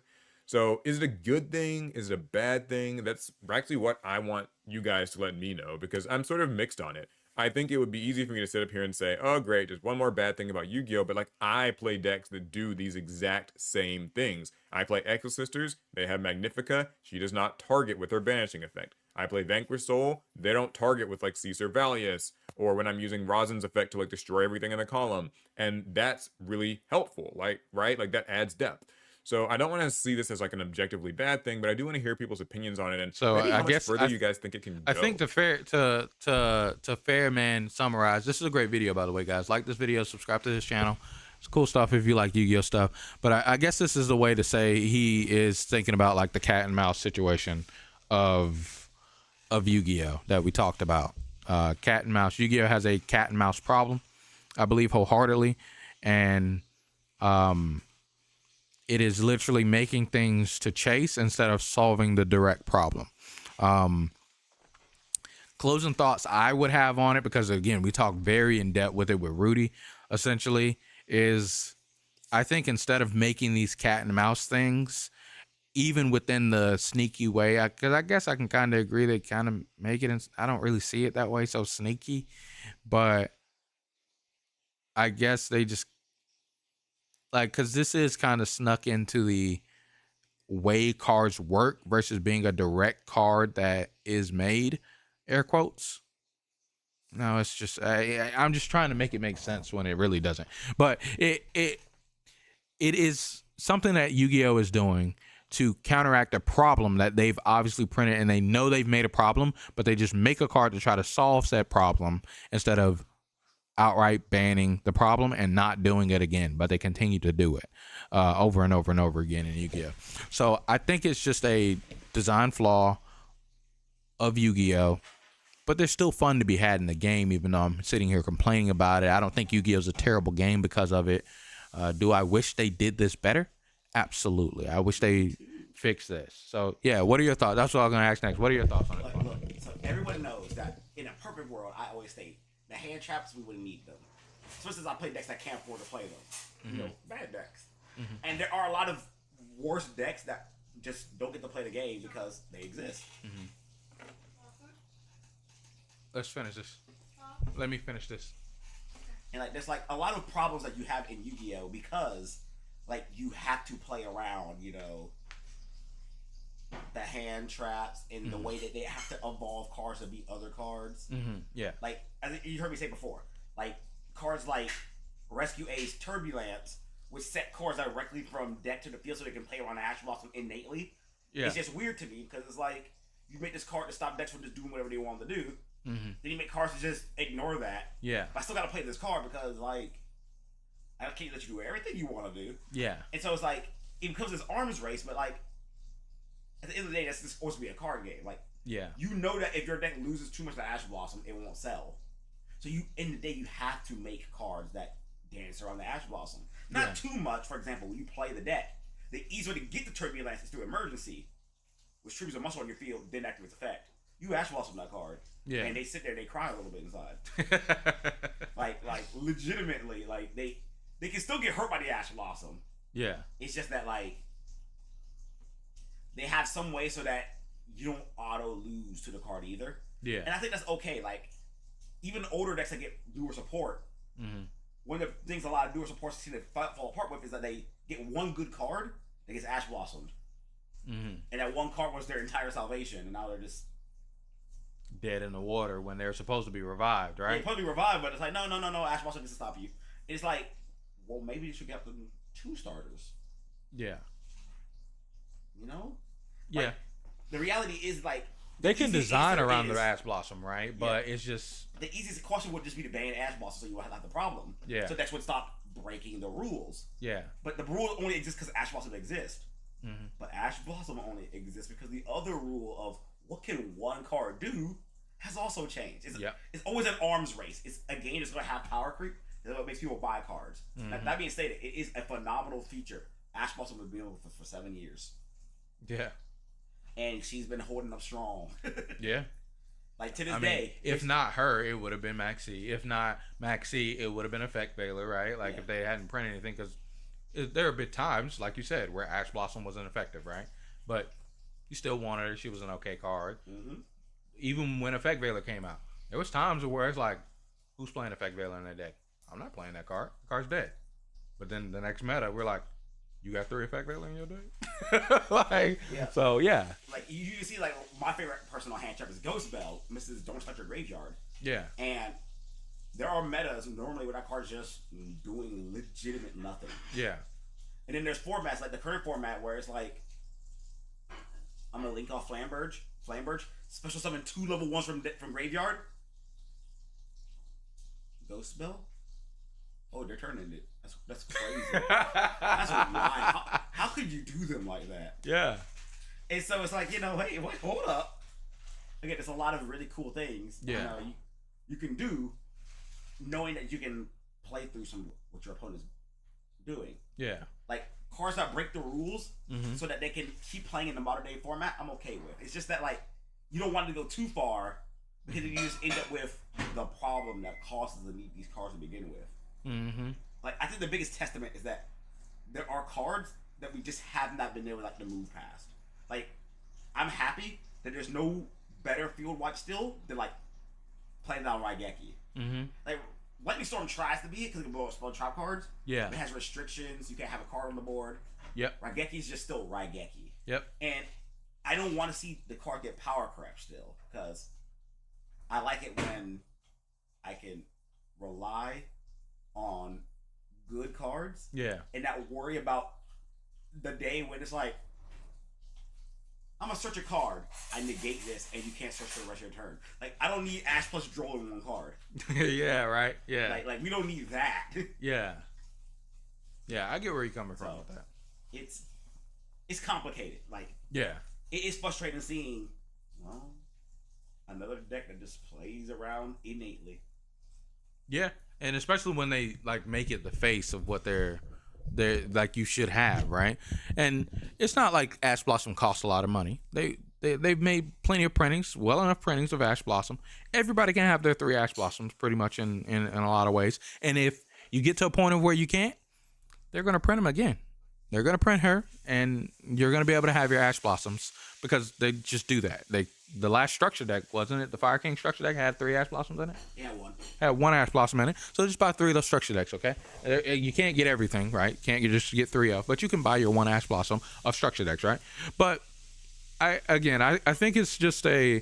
So is it a good thing? Is it a bad thing? That's actually what I want you guys to let me know, because I'm sort of mixed on it. I think it would be easy for me to sit up here and say, oh great, just one more bad thing about Yu-Gi-Oh! But like, I play decks that do these exact same things. I play Echo Sisters, they have Magnifica, she does not target with her banishing effect. I play Vanquish Soul, they don't target with like Caesar Valius, or when I'm using Rosin's effect to like destroy everything in the column. And that's really helpful, like, right? Like, that adds depth. So I don't want to see this as like an objectively bad thing, but I do want to hear people's opinions on it, and So maybe how I much guess further you guys think it can go. I think to Fairman summarize. This is a great video, by the way, guys. Like this video, subscribe to his channel. It's cool stuff if you like Yu-Gi-Oh stuff. But I guess this is the way to say he is thinking about like the cat and mouse situation of Yu-Gi-Oh that we talked about. Cat and mouse. Yu-Gi-Oh has a cat and mouse problem, I believe wholeheartedly, and it is literally making things to chase instead of solving the direct problem. Closing thoughts I would have on it, because again, we talked very in depth with it with Rudy, essentially, is I think instead of making these cat and mouse things, even within the sneaky way, because I guess I can kind of agree they kind of make it, I don't really see it that way, so sneaky, but I guess they just, like, because this is kind of snuck into the way cards work versus being a direct card that is made, air quotes. No, it's just I'm just trying to make it make sense when it really doesn't. But it is something that Yu-Gi-Oh is doing to counteract a problem that they've obviously printed, and they know they've made a problem, but they just make a card to try to solve that problem instead of outright banning the problem and not doing it again. But they continue to do it over and over and over again in Yu-Gi-Oh. So I think it's just a design flaw of Yu-Gi-Oh, but there's still fun to be had in the game, even though I'm sitting here complaining about it. I don't think Yu-Gi-Oh is a terrible game because of it. Do I wish they did this better? Absolutely. I wish they fixed this. So, yeah, what are your thoughts? That's what I'm going to ask next. What are your thoughts on it? Look, so everyone knows that in a perfect world, I always say the hand traps, we wouldn't need them. Especially as I play decks that can't afford to play them. You know, bad decks. And there are a lot of worse decks that just don't get to play the game because they exist. Let's finish this. Let me finish this. And like, there's like a lot of problems that you have in Yu-Gi-Oh because like you have to play around, you know, the hand traps and the way that they have to evolve cards to beat other cards. Yeah. Like, as you heard me say before, like cards like Rescue Ace Turbulence, which set cards directly from deck to the field so they can play around the Ash Blossom innately. Yeah. It's just weird to me because it's like you make this card to stop decks from just doing whatever they want them to do. Then you make cards to just ignore that. Yeah. But I still gotta play this card because like I can't let you do everything you want to do. Yeah. And so it's like it becomes this arms race, but like at the end of the day, that's just supposed to be a card game. Like you know that if your deck loses too much of the Ash Blossom, it won't sell. So you in the day you have to make cards that dance around the Ash Blossom. Not too much. For example, when you play the deck, the easy way to get the Turbulence is through Emergency, which triggers a muscle on your field, then activates effect. You Ash Blossom that card. Yeah. And they sit there, they cry a little bit inside. like legitimately, like they can still get hurt by the Ash Blossom. Yeah. It's just that like they have some way so that you don't auto lose to the card either. Yeah. And I think that's okay. Like even older decks that get dual support, one of the things a lot of dual supports seem to fall apart with is that they get one good card that gets Ash Blossomed. And that one card was their entire salvation, and now they're just dead in the water when they're supposed to be revived, right? They're supposed to be revived, but it's like, no, Ash Blossom doesn't stop you. It's like, well, maybe you should get them 2 starters. Yeah. You know? Yeah. Like, the reality is, like, they can design around the Ash Blossom, right? But it's just the easiest question would just be to ban Ash Blossom so you won't have the problem. Yeah. So that's what stop breaking the rules. Yeah. But the rule only exists because Ash Blossom exists. But Ash Blossom only exists because the other rule of what can one card do has also changed. It's always an arms race. It's a game that's going to have power creep. That's what makes people buy cards. That being stated, it is a phenomenal feature. Ash Blossom has been with for 7 years. Yeah. And she's been holding up strong. Yeah. Like to this day. If not her, it would have been Maxi. If not Maxi, it would have been Effect Veiler, right? Like if they hadn't printed anything, because there have been times, like you said, where Ash Blossom wasn't effective, right? But you still wanted her. She was an okay card. Even when Effect Veiler came out, there was times where it's like, who's playing Effect Veiler in that deck? I'm not playing that card. The card's dead. But then the next meta, we're like, you got 3 Effect Veiler in your deck? Like, so yeah. Like you see, like my favorite personal hand trap is Ghost Bell, Mrs. Don't Touch Your Graveyard. Yeah. And there are metas normally where that card's just doing legitimate nothing. Yeah. And then there's formats like the current format where it's like, I'm gonna link off Flamberge, special summon 2 level 1s from graveyard. Ghost Bell. Oh, they're turning it. That's crazy. That's wild. How could you do them like that? Yeah. And so it's like, wait, hold up. Again, there's a lot of really cool things. Yeah. You can do, knowing that you can play through what your opponent's doing. Yeah. Like cards that break the rules, so that they can keep playing in the modern day format. I'm okay with. It's just that like you don't want to go too far because you just end up with the problem that causes the need these cards to begin with. Mm-hmm. Like I think the biggest testament is that there are cards that we just have not been able to move past. Like I'm happy that there's no better field watch still than like playing down Raigeki. Mm-hmm. Like Lightning Storm tries to be it because it can blow up spell trap cards. Yeah. It has restrictions. You can't have a card on the board. Yep. Raigeki is just still Raigeki. Yep. And I don't want to see the card get power crept still because I like it when I can rely on good cards. Yeah. And not worry about the day when it's like, I'm gonna search a card. I negate this, and you can't search for the rest of your turn. Like I don't need Ash plus draw in one card. Yeah. Right. Yeah. Like we don't need that. Yeah. Yeah. I get where you're coming from So, with that. It's complicated. Like Yeah. it is frustrating seeing, another deck that just plays around innately. Yeah. And especially when they like make it the face of what they're like you should have, right? And it's not like Ash Blossom costs a lot of money. They've made plenty of printings, well enough printings of Ash Blossom. Everybody can have their 3 Ash Blossoms pretty much in a lot of ways. And if you get to a point of where you can't, they're going to print them again. They're going to print her, and you're going to be able to have your Ash Blossoms because they just do that. The last structure deck, wasn't it? The Fire King structure deck had 3 Ash Blossoms in it? Yeah, one. Had 1 Ash Blossom in it. So just buy 3 of those structure decks, okay? You can't get everything, right? Can't just get 3 of, but you can buy your 1 Ash Blossom of structure decks, right? But I think it's just a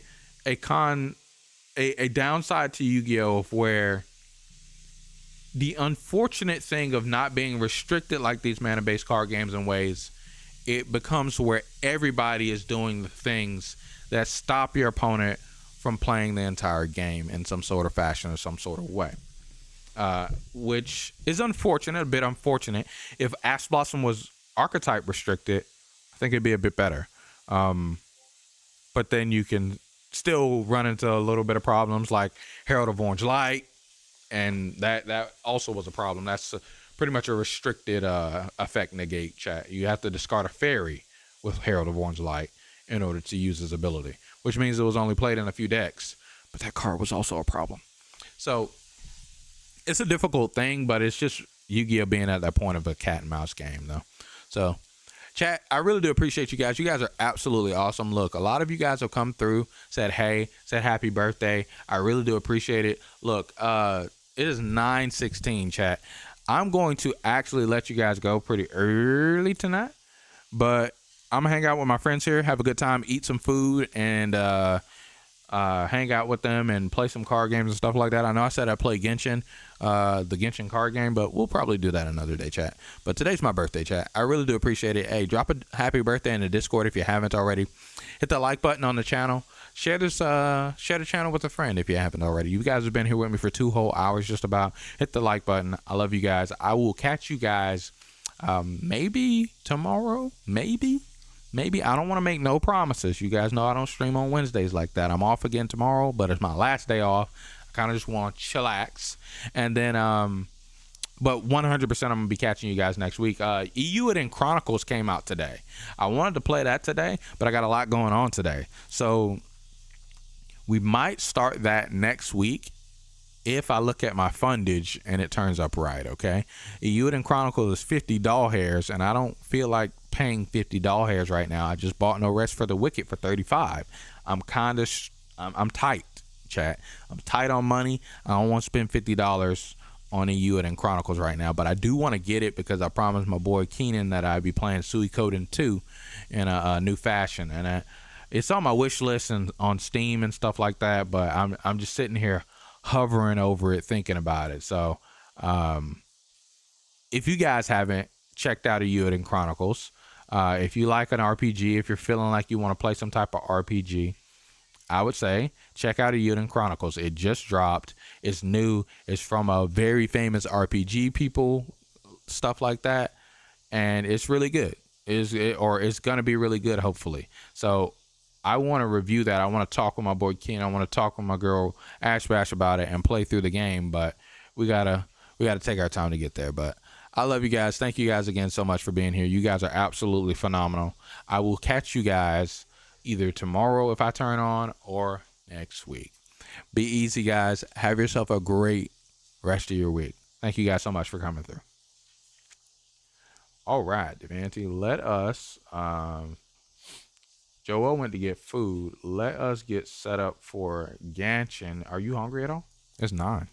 downside to Yu-Gi-Oh! Of where the unfortunate thing of not being restricted like these mana-based card games in ways, it becomes where everybody is doing the things that stop your opponent from playing the entire game in some sort of fashion or some sort of way. Which is unfortunate, a bit unfortunate. If Ash Blossom was archetype restricted, I think it'd be a bit better. But then you can still run into a little bit of problems like Herald of Orange Light, and that also was a problem. That's pretty much a restricted effect negate, chat. You have to discard a fairy with Herald of Orange Light in order to use his ability, which means it was only played in a few decks. But that card was also a problem. So it's a difficult thing, but it's just Yu-Gi-Oh! Being at that point of a cat and mouse game, though. So, chat, I really do appreciate you guys. You guys are absolutely awesome. Look, a lot of you guys have come through, said hey, said happy birthday. I really do appreciate it. Look, it is 9:16, chat. I'm going to actually let you guys go pretty early tonight, but I'm gonna hang out with my friends here, have a good time, eat some food, and hang out with them and play some card games and stuff like that. I know I said I play Genshin, the Genshin card game, but we'll probably do that another day, chat. But today's my birthday, chat. I really do appreciate it. Hey, drop a happy birthday in the Discord if you haven't already. Hit the like button on the channel. Share the channel with a friend if you haven't already. You guys have been here with me for 2 whole hours just about. Hit the like button. I love you guys. I will catch you guys maybe tomorrow. Maybe. I don't want to make no promises. You guys know I don't stream on Wednesdays like that. I'm off again tomorrow, but it's my last day off. I kind of just want to chillax. And then, but 100% I'm going to be catching you guys next week. EU and Chronicles came out today. I wanted to play that today, but I got a lot going on today. So we might start that next week if I look at my fundage and it turns up right, okay? EU and Chronicles is 50 doll hairs, and I don't feel like paying 50 doll hairs right now. I just bought No Rest for the Wicked for 35. I'm tight, chat. I'm tight on money. I don't want to spend $50 on EU and Chronicles right now, but I do want to get it because I promised my boy Keenan that I'd be playing Suikoden 2 in a new fashion, and it's on my wish list and on Steam and stuff like that, but I'm just sitting here hovering over it, thinking about it. So if you guys haven't checked out EU and Chronicles, if you like an RPG, if you're feeling like you want to play some type of RPG, I would say check out Eiyuden Chronicles. It just dropped. It's new. It's from a very famous RPG people, stuff like that, and it's really good. It's gonna be really good, hopefully. So I want to review that. I want to talk with my boy Ken. I want to talk with my girl Ash Bash about it and play through the game. But we gotta take our time to get there. But I love you guys. Thank you guys again so much for being here. You guys are absolutely phenomenal. I will catch you guys either tomorrow if I turn on or next week. Be easy, guys. Have yourself a great rest of your week. Thank you guys so much for coming through. All right, Devante, let us, Joel went to get food. Let us get set up for Genshin. Are you hungry at all? It's 9.